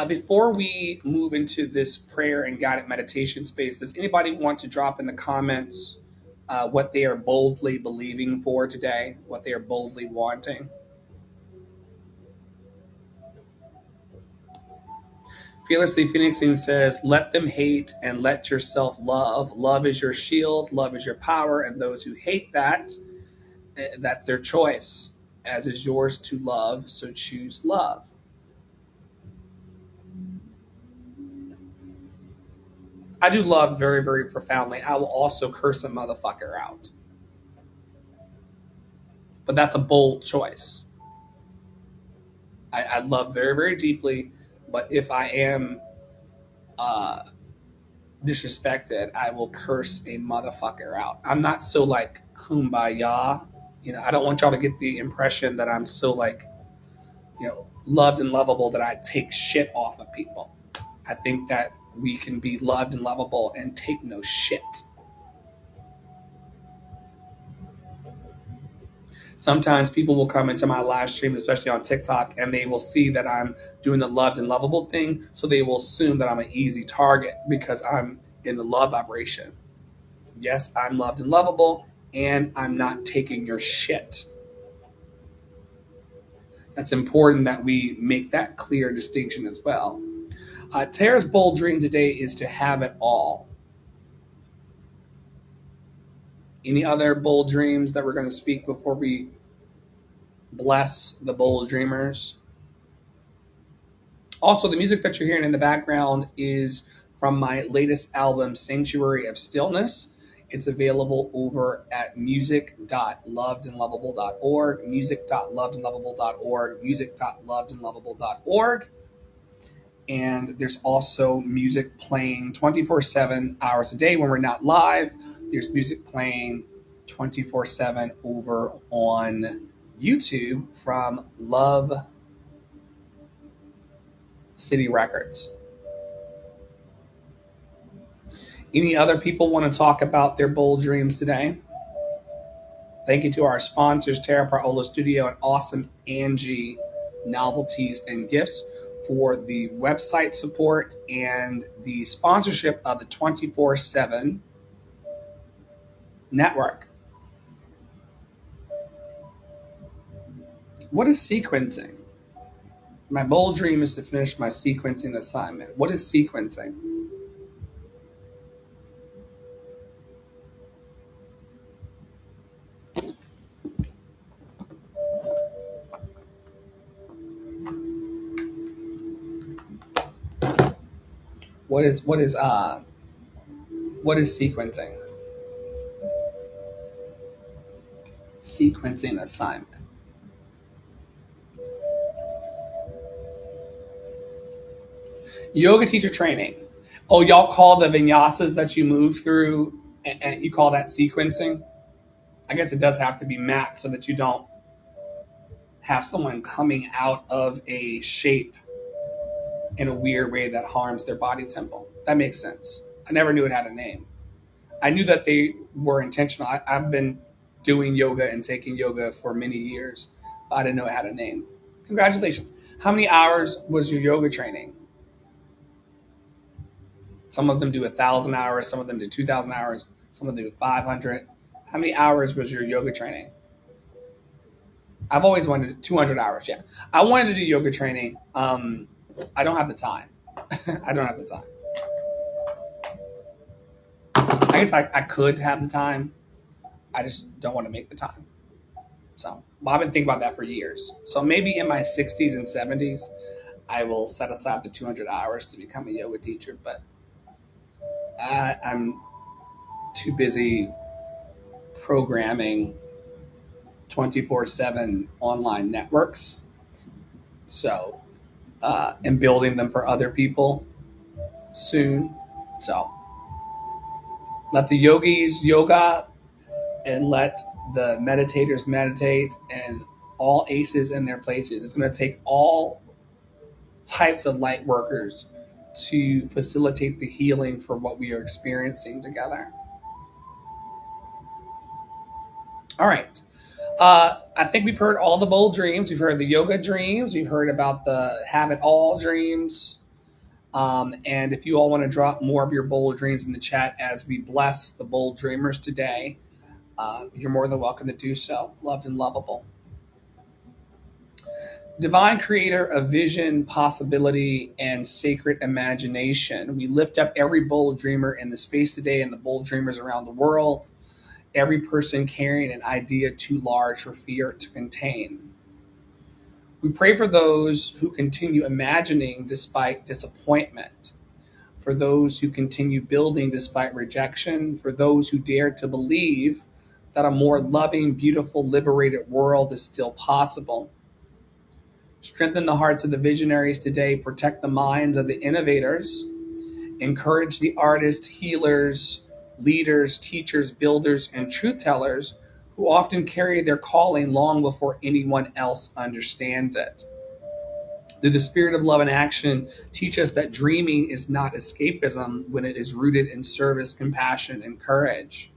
Before we move into this prayer and guided meditation space, does anybody want to drop in the comments what they are boldly believing for today, what they are boldly wanting? Fearlessly Phoenixing says, let them hate and let yourself love. Love is your shield, love is your power, and those who hate that, that's their choice, as is yours to love, so choose love. I do love very, very profoundly. I will also curse a motherfucker out. But that's a bold choice. I love very, very deeply, but if I am disrespected, I will curse a motherfucker out. I'm not so like kumbaya. I don't want y'all to get the impression that I'm so like, loved and lovable that I take shit off of people. I think that we can be loved and lovable and take no shit. Sometimes people will come into my live streams, especially on TikTok, and they will see that I'm doing the loved and lovable thing. So they will assume that I'm an easy target because I'm in the love vibration. Yes, I'm loved and lovable, and I'm not taking your shit. That's important that we make that clear distinction as well. Tara's bold dream today is to have it all. Any other bold dreams that we're going to speak before we bless the bold dreamers? Also, the music that you're hearing in the background is from my latest album, Sanctuary of Stillness. It's available over at music.lovedandlovable.org, music.lovedandlovable.org, music.lovedandlovable.org. And there's also music playing 24/7 hours a day when we're not live. There's music playing 24/7 over on YouTube from Love City Records. Any other people want to talk about their bold dreams today? Thank you to our sponsors, Terra Parola Studio and Awesome Angie Novelties and Gifts, for the website support and the sponsorship of the 24/7 network. What is sequencing? My bold dream is to finish my sequencing assignment. What is sequencing? What is sequencing? Sequencing assignment. Yoga teacher training. Oh, y'all call the vinyasas that you move through, and you call that sequencing? I guess it does have to be mapped so that you don't have someone coming out of a shape in a weird way that harms their body temple. That makes sense. I never knew it had a name. I knew that they were intentional. I've been doing yoga and taking yoga for many years, but I didn't know it had a name. Congratulations. How many hours was your yoga training? Some of them do 1,000 hours. Some of them do 2,000 hours. Some of them do 500. How many hours was your yoga training? I've always wanted 200 hours. Yeah. I wanted to do yoga training. I don't have the time. I don't have the time. I guess I could have the time. I just don't want to make the time. So I've been thinking about that for years. So maybe in my 60s and 70s, I will set aside the 200 hours to become a yoga teacher. But I'm too busy programming 24/7 online networks. So, and building them for other people soon. So let the yogis yoga and let the meditators meditate, and all aces in their places. It's going to take all types of light workers to facilitate the healing for what we are experiencing together. All right. I think we've heard all the bold dreams. We've heard the yoga dreams. We've heard about the have it all dreams. And if you all want to drop more of your bold dreams in the chat as we bless the bold dreamers today, you're more than welcome to do so. Loved and lovable. Divine creator of vision, possibility, and sacred imagination. We lift up every bold dreamer in the space today and the bold dreamers around the world. Every person carrying an idea too large for fear to contain. We pray for those who continue imagining despite disappointment, for those who continue building despite rejection, for those who dare to believe that a more loving, beautiful, liberated world is still possible. Strengthen the hearts of the visionaries today, protect the minds of the innovators, encourage the artists, healers, leaders, teachers, builders, and truth tellers who often carry their calling long before anyone else understands it. Through the spirit of love and action, teach us that dreaming is not escapism when it is rooted in service, compassion, and courage.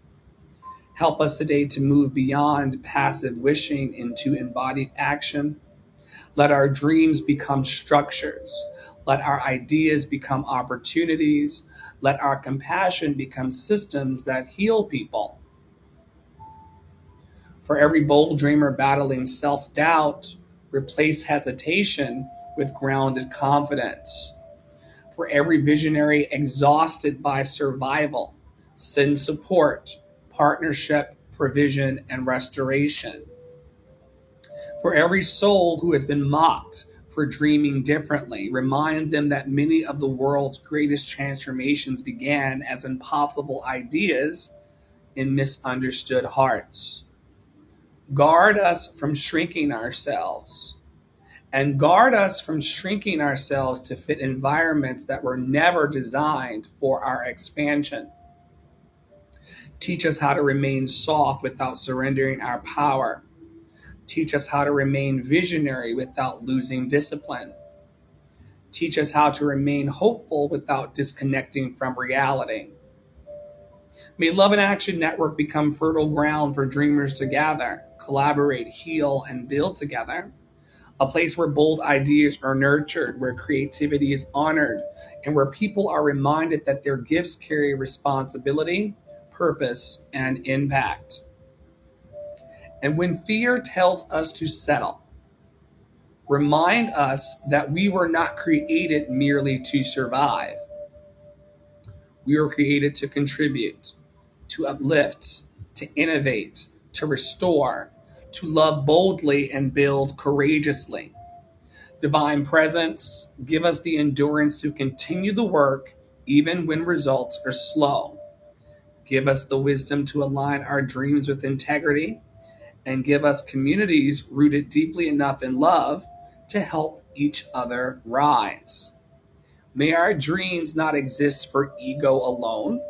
Help us today to move beyond passive wishing into embodied action. Let our dreams become structures. Let our ideas become opportunities. Let our compassion become systems that heal people. For every bold dreamer battling self-doubt, replace hesitation with grounded confidence. For every visionary exhausted by survival, send support, partnership, provision, and restoration. For every soul who has been mocked for dreaming differently, remind them that many of the world's greatest transformations began as impossible ideas in misunderstood hearts. Guard us from shrinking ourselves, and guard us from shrinking ourselves to fit environments that were never designed for our expansion. Teach us how to remain soft without surrendering our power. Teach us how to remain visionary without losing discipline. Teach us how to remain hopeful without disconnecting from reality. May Love and Action Network become fertile ground for dreamers to gather, collaborate, heal, and build together. A place where bold ideas are nurtured, where creativity is honored, and where people are reminded that their gifts carry responsibility, purpose, and impact. And when fear tells us to settle, remind us that we were not created merely to survive. We were created to contribute, to uplift, to innovate, to restore, to love boldly and build courageously. Divine presence, give us the endurance to continue the work even when results are slow. Give us the wisdom to align our dreams with integrity, and give us communities rooted deeply enough in love to help each other rise. May our dreams not exist for ego alone,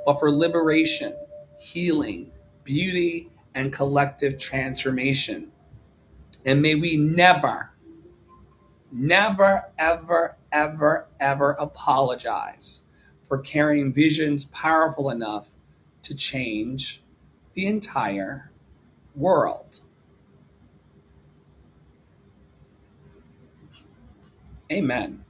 but for liberation, healing, beauty, and collective transformation. And may we never, never, ever, ever, ever apologize for carrying visions powerful enough to change the entire world. Amen.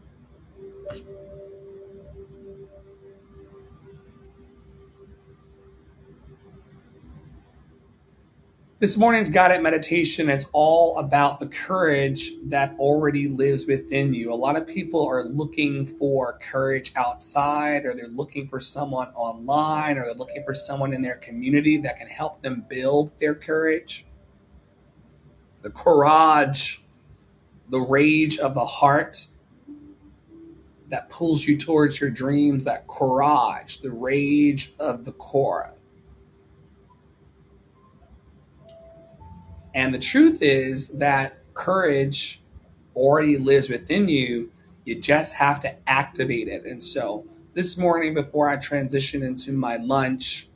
This morning's guided meditation is all about the courage that already lives within you. A lot of people are looking for courage outside, or they're looking for someone online, or they're looking for someone in their community that can help them build their courage. The courage, the rage of the heart that pulls you towards your dreams, that courage, the rage of the core. And the truth is that courage already lives within you. You just have to activate it. And so this morning, before I transition into my lunch,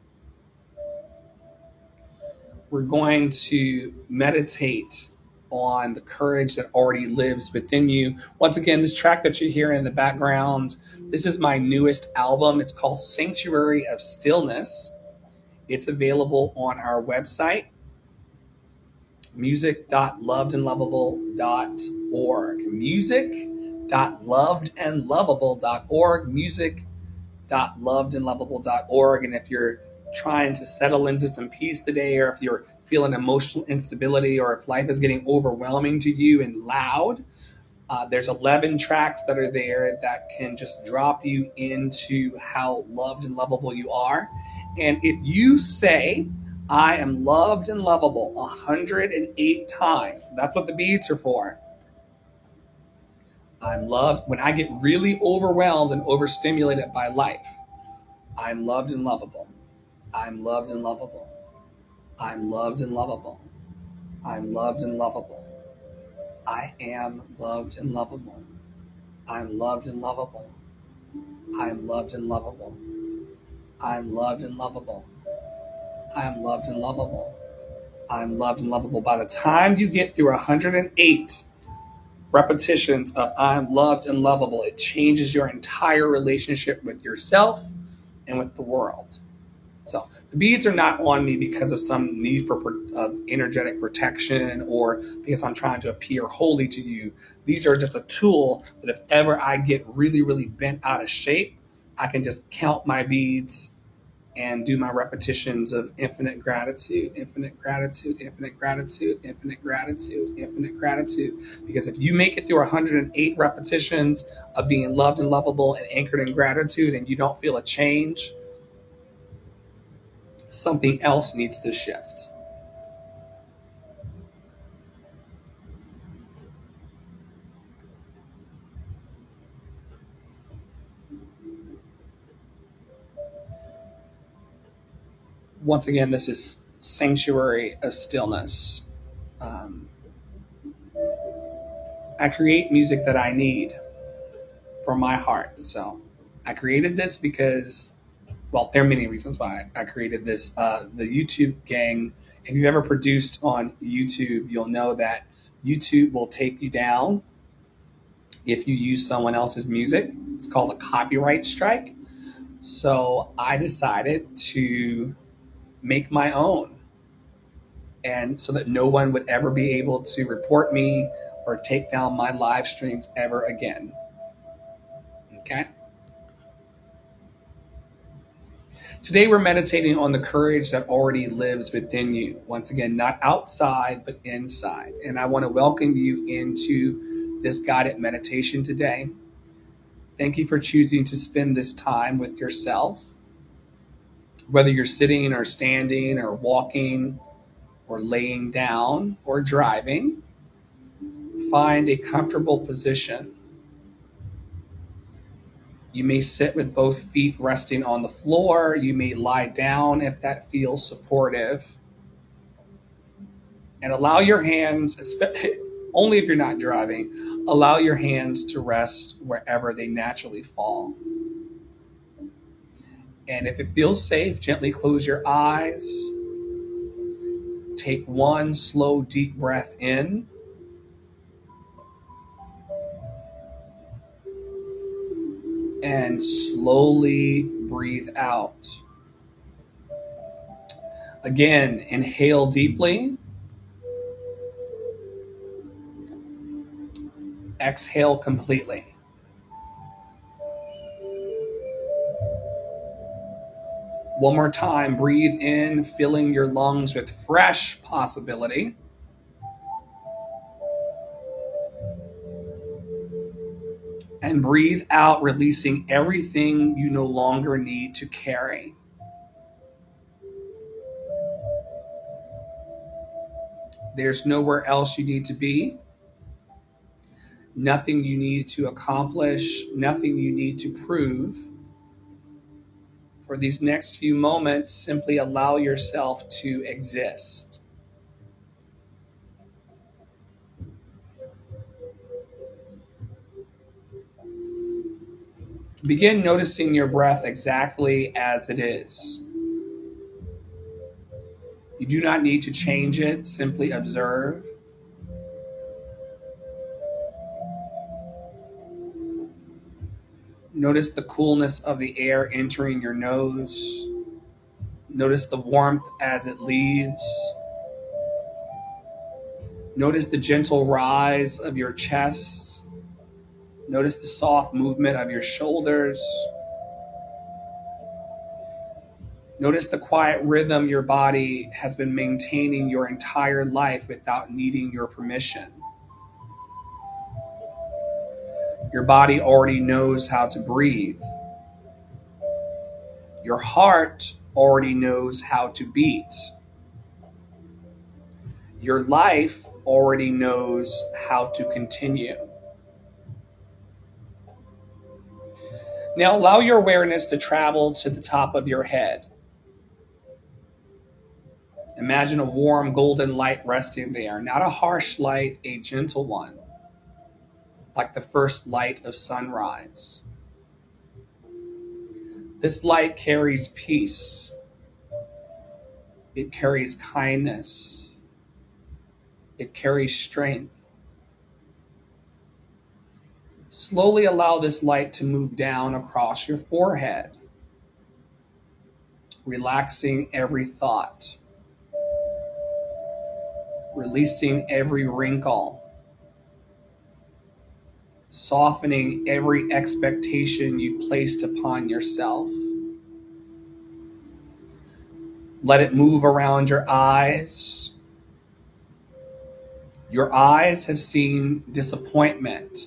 we're going to meditate on the courage that already lives within you. Once again, this track that you hear in the background, this is my newest album. It's called Sanctuary of Stillness. It's available on our website, music.lovedandlovable.org. Music.lovedandlovable.org. Music.lovedandlovable.org. And if you're trying to settle into some peace today, or if you're feeling emotional instability, or if life is getting overwhelming to you and loud, there's 11 tracks that are there that can just drop you into how loved and lovable you are. And if you say, I am loved and lovable 108 times, that's what the beads are for. I'm loved. When I get really overwhelmed and overstimulated by life, I'm loved and lovable. I'm loved and lovable. I'm loved and lovable. I'm loved and lovable. I am loved and lovable. I'm loved and lovable. I'm loved and lovable. I'm loved and lovable. I'm loved and lovable. I'm loved and lovable. By the time you get through 108 repetitions of I'm loved and lovable, it changes your entire relationship with yourself and with the world. So the beads are not on me because of some need for energetic protection, or because I'm trying to appear holy to you. These are just a tool that if ever I get really, really bent out of shape, I can just count my beads and do my repetitions of infinite gratitude, infinite gratitude, infinite gratitude, infinite gratitude, infinite gratitude. Because if you make it through 108 repetitions of being loved and lovable and anchored in gratitude, and you don't feel a change, something else needs to shift. Once again, this is Sanctuary of Stillness. I create music that I need for my heart. So I created this because, well, there are many reasons why I created this. The YouTube gang, if you've ever produced on YouTube, you'll know that YouTube will take you down if you use someone else's music. It's called a copyright strike. So I decided to make my own, and so that no one would ever be able to report me or take down my live streams ever again. Okay? Today we're meditating on the courage that already lives within you. Once again, not outside, but inside. And I want to welcome you into this guided meditation today. Thank you for choosing to spend this time with yourself. Whether you're sitting or standing or walking or laying down or driving, find a comfortable position. You may sit with both feet resting on the floor. You may lie down if that feels supportive. And allow your hands, only if you're not driving, allow your hands to rest wherever they naturally fall. And if it feels safe, gently close your eyes. Take one slow, deep breath in. And slowly breathe out. Again, inhale deeply. Exhale completely. One more time, breathe in, filling your lungs with fresh possibility. And breathe out, releasing everything you no longer need to carry. There's nowhere else you need to be. Nothing you need to accomplish, nothing you need to prove. For these next few moments, simply allow yourself to exist. Begin noticing your breath exactly as it is. You do not need to change it, simply observe. Notice the coolness of the air entering your nose. Notice the warmth as it leaves. Notice the gentle rise of your chest. Notice the soft movement of your shoulders. Notice the quiet rhythm your body has been maintaining your entire life without needing your permission. Your body already knows how to breathe. Your heart already knows how to beat. Your life already knows how to continue. Now allow your awareness to travel to the top of your head. Imagine a warm golden light resting there, not a harsh light, a gentle one, like the first light of sunrise. This light carries peace. It carries kindness. It carries strength. Slowly allow this light to move down across your forehead, relaxing every thought, releasing every wrinkle, softening every expectation you've placed upon yourself. Let it move around your eyes. Your eyes have seen disappointment.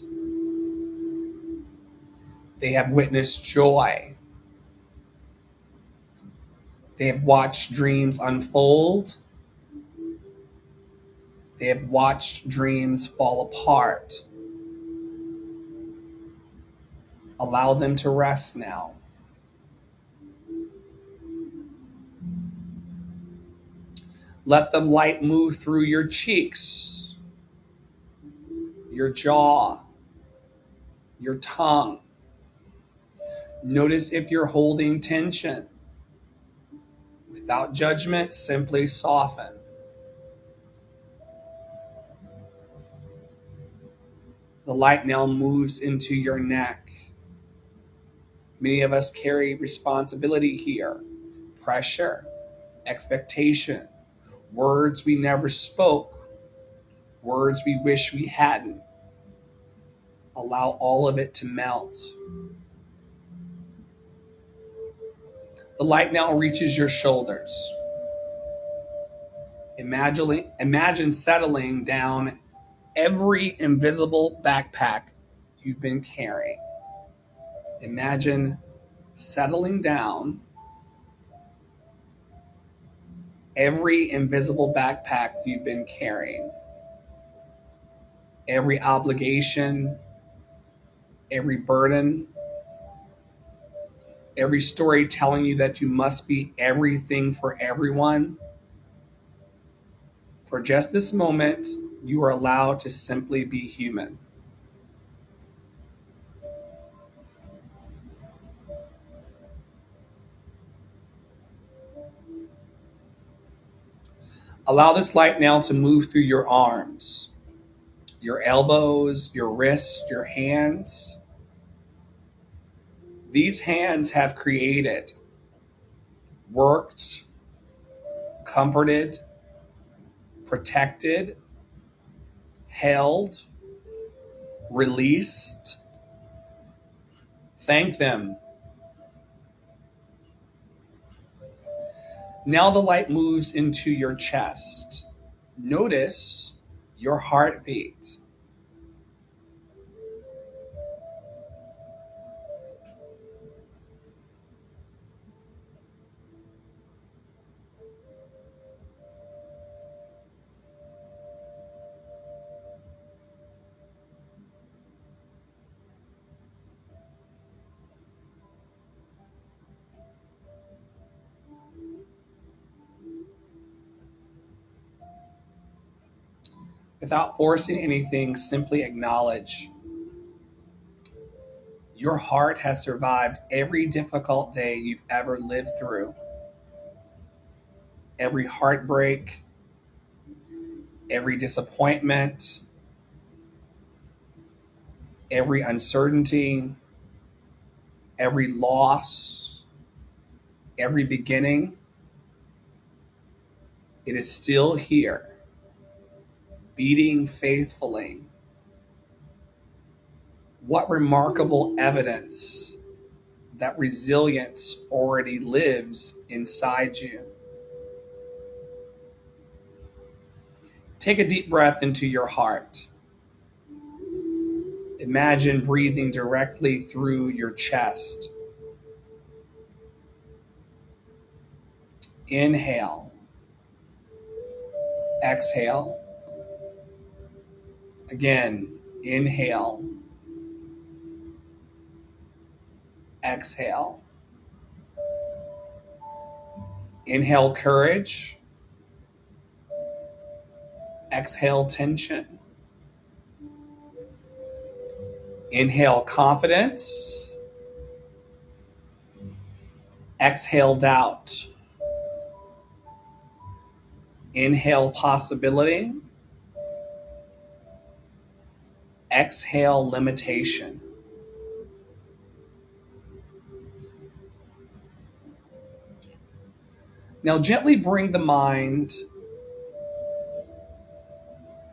They have witnessed joy. They have watched dreams unfold. They have watched dreams fall apart. Allow them to rest now. Let the light move through your cheeks, your jaw, your tongue. Notice if you're holding tension. Without judgment, simply soften. The light now moves into your neck, Many of us carry responsibility here, pressure, expectation, words we never spoke, words we wish we hadn't. Allow all of it to melt. The light now reaches your shoulders. Imagine settling down every invisible backpack you've been carrying. Imagine settling down every invisible backpack you've been carrying. Every obligation, every burden, every story telling you that you must be everything for everyone. For just this moment, you are allowed to simply be human. Allow this light now to move through your arms, your elbows, your wrists, your hands. These hands have created, worked, comforted, protected, held, released. Thank them. Now the light moves into your chest. Notice your heartbeat. Without forcing anything, simply acknowledge. Your heart has survived every difficult day you've ever lived through. Every heartbreak, every disappointment, every uncertainty, every loss, every beginning. It is still here, beating faithfully. What remarkable evidence that resilience already lives inside you. Take a deep breath into your heart. Imagine breathing directly through your chest. Inhale. Exhale. Again, inhale. Exhale. Inhale courage. Exhale tension. Inhale confidence. Exhale doubt. Inhale possibility. Exhale limitation. Now gently bring the mind,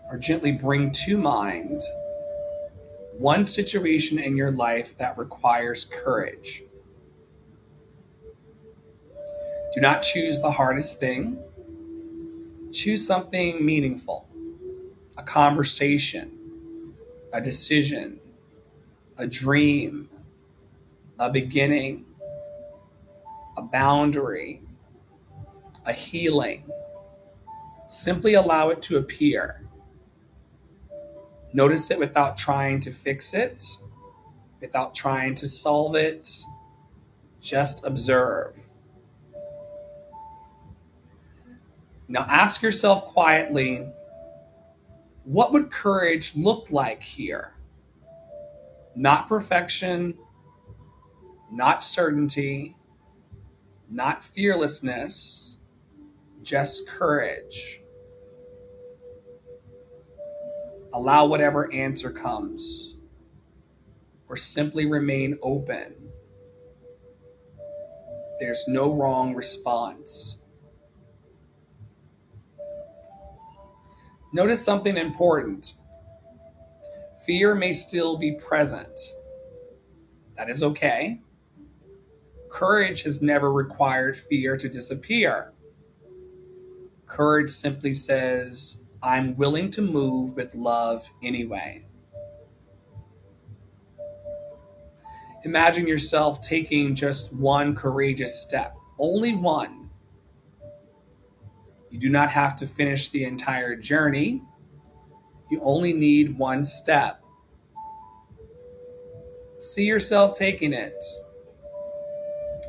or gently bring to mind, one situation in your life that requires courage. Do not choose the hardest thing. Choose something meaningful, a conversation, a decision, a dream, a beginning, a boundary, a healing. Simply allow it to appear. Notice it without trying to fix it, without trying to solve it. Just observe. Now ask yourself quietly, what would courage look like here? Not perfection, not certainty, not fearlessness, just courage. Allow whatever answer comes, or simply remain open. There's no wrong response. Notice something important. Fear may still be present. That is okay. Courage has never required fear to disappear. Courage simply says, I'm willing to move with love anyway. Imagine yourself taking just one courageous step, only one. You do not have to finish the entire journey. You only need one step. See yourself taking it.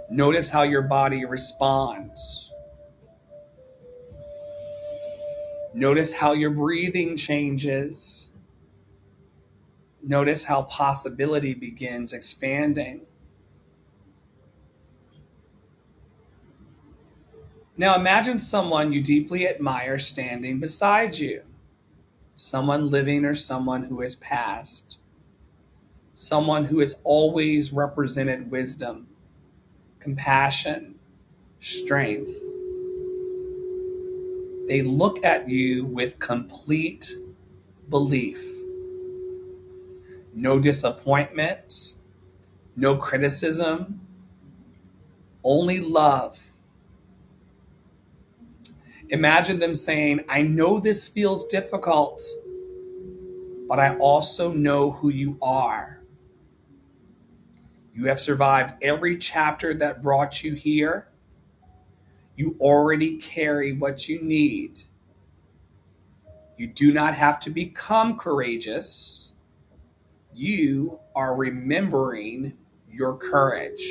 Notice how your body responds. Notice how your breathing changes. Notice how possibility begins expanding. Now imagine someone you deeply admire standing beside you. Someone living or someone who has passed. Someone who has always represented wisdom, compassion, strength. They look at you with complete belief. No disappointment, no criticism, only love. Imagine them saying, I know this feels difficult, but I also know who you are. You have survived every chapter that brought you here. You already carry what you need. You do not have to become courageous. You are remembering your courage.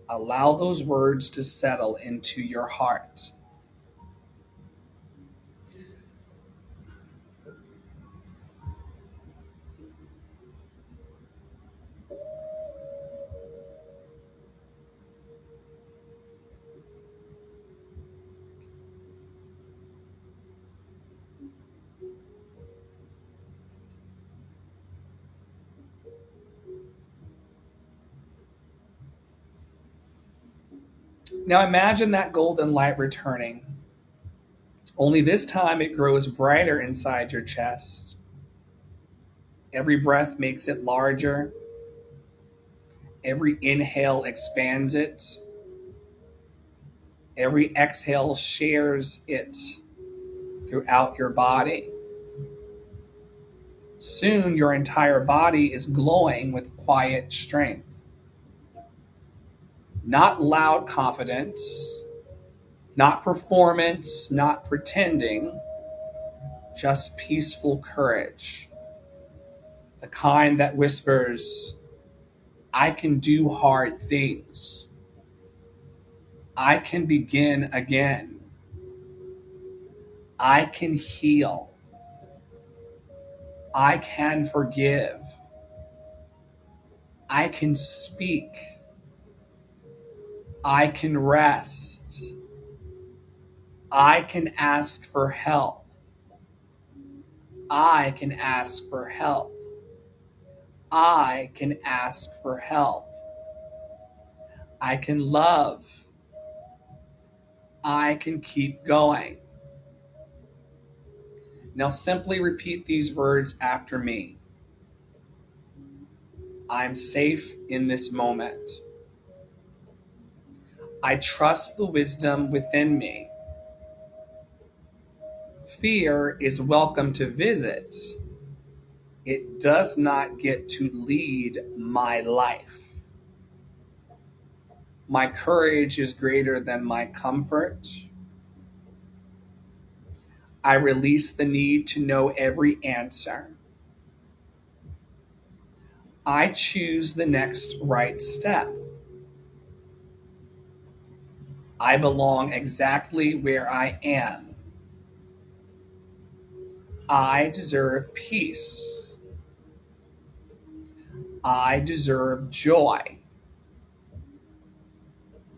Allow those words to settle into your heart. Now imagine that golden light returning. Only this time it grows brighter inside your chest. Every breath makes it larger. Every inhale expands it. Every exhale shares it throughout your body. Soon your entire body is glowing with quiet strength. Not loud confidence, not performance, not pretending, just peaceful courage. The kind that whispers, I can do hard things. I can begin again. I can heal. I can forgive. I can speak. I can rest. I can ask for help. I can ask for help. I can ask for help. I can love. I can keep going. Now simply repeat these words after me. I'm safe in this moment. I trust the wisdom within me. Fear is welcome to visit. It does not get to lead my life. My courage is greater than my comfort. I release the need to know every answer. I choose the next right step. I belong exactly where I am. I deserve peace. I deserve joy.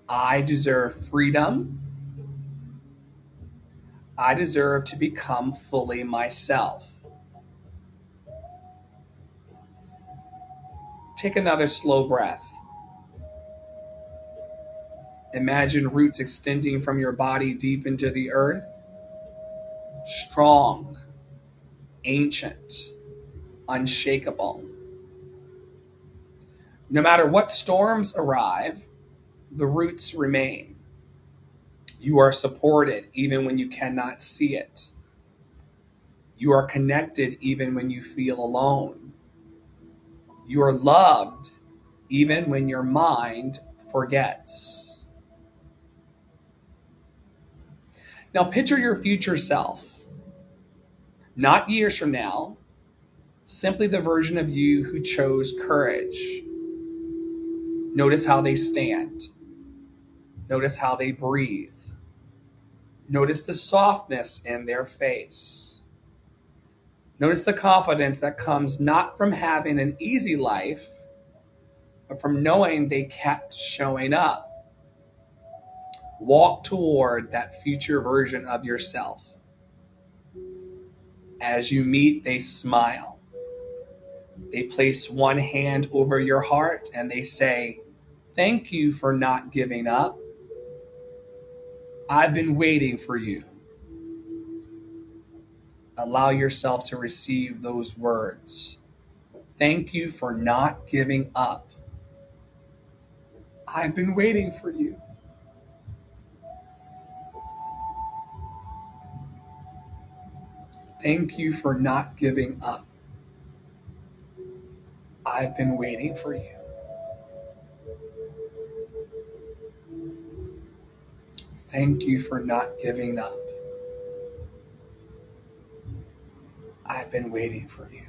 I deserve freedom. I deserve to become fully myself. Take another slow breath. Imagine roots extending from your body deep into the earth. Strong, ancient, unshakable. No matter what storms arrive, the roots remain. You are supported even when you cannot see it. You are connected even when you feel alone. You are loved even when your mind forgets. Now picture your future self, not years from now, simply the version of you who chose courage. Notice how they stand. Notice how they breathe. Notice the softness in their face. Notice the confidence that comes not from having an easy life, but from knowing they kept showing up. Walk toward that future version of yourself. As you meet, they smile. They place one hand over your heart and they say, "Thank you for not giving up. I've been waiting for you." Allow yourself to receive those words. Thank you for not giving up. I've been waiting for you. Thank you for not giving up. I've been waiting for you. Thank you for not giving up. I've been waiting for you.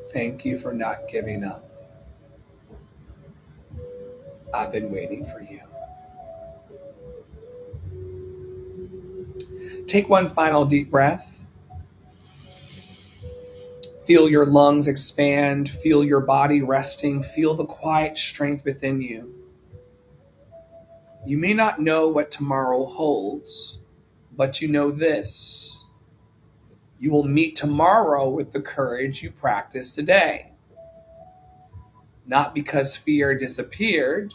Thank you for not giving up. I've been waiting for you. Take one final deep breath. Feel your lungs expand. Feel your body resting. Feel the quiet strength within you. You may not know what tomorrow holds, but you know this. You will meet tomorrow with the courage you practiced today. Not because fear disappeared,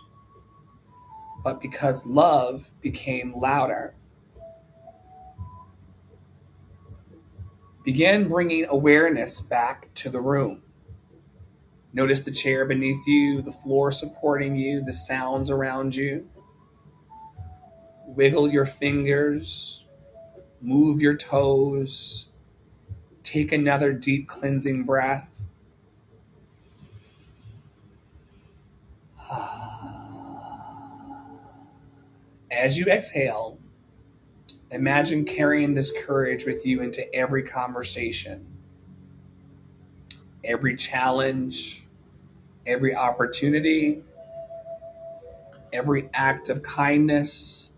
but because love became louder. Begin bringing awareness back to the room. Notice the chair beneath you, the floor supporting you, the sounds around you. Wiggle your fingers, move your toes. Take another deep cleansing breath. As you exhale, imagine carrying this courage with you into every conversation, every challenge, every opportunity, every act of kindness,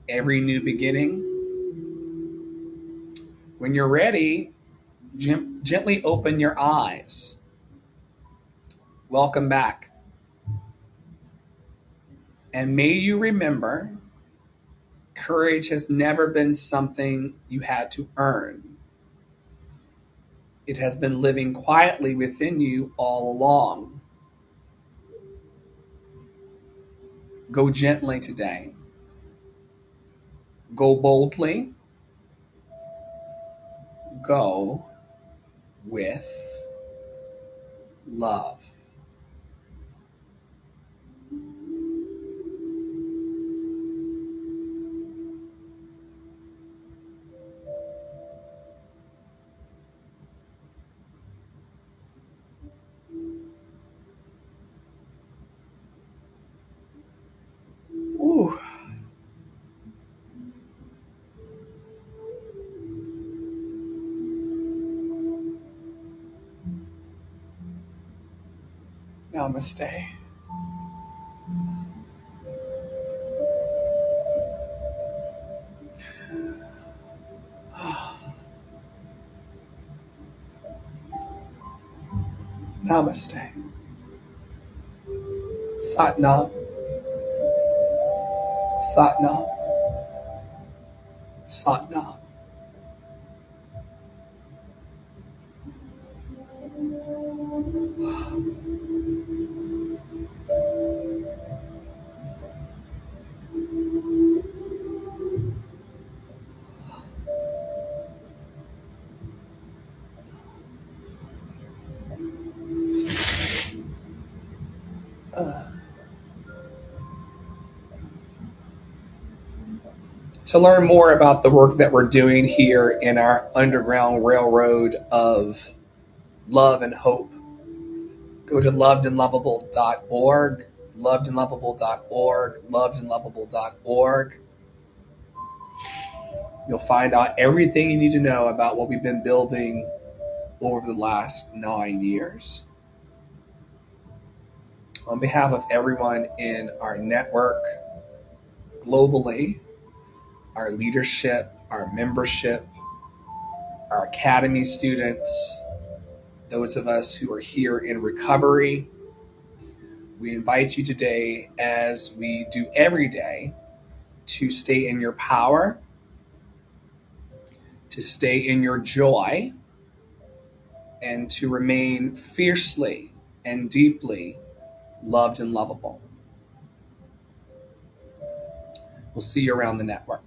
every new beginning. When you're ready, gently open your eyes. Welcome back. And may you remember, courage has never been something you had to earn. It has been living quietly within you all along. Go gently today. Go boldly. Go with love. Ooh. Namaste. Namaste. Satnam. Satnam. Satnam. To learn more about the work that we're doing here in our underground railroad of love and hope, go to lovedandlovable.org, lovedandlovable.org, lovedandlovable.org. You'll find out everything you need to know about what we've been building over the last 9 years. On behalf of everyone in our network globally, our leadership, our membership, our academy students, those of us who are here in recovery, we invite you today, as we do every day, to stay in your power, to stay in your joy, and to remain fiercely and deeply loved and lovable. We'll see you around the network.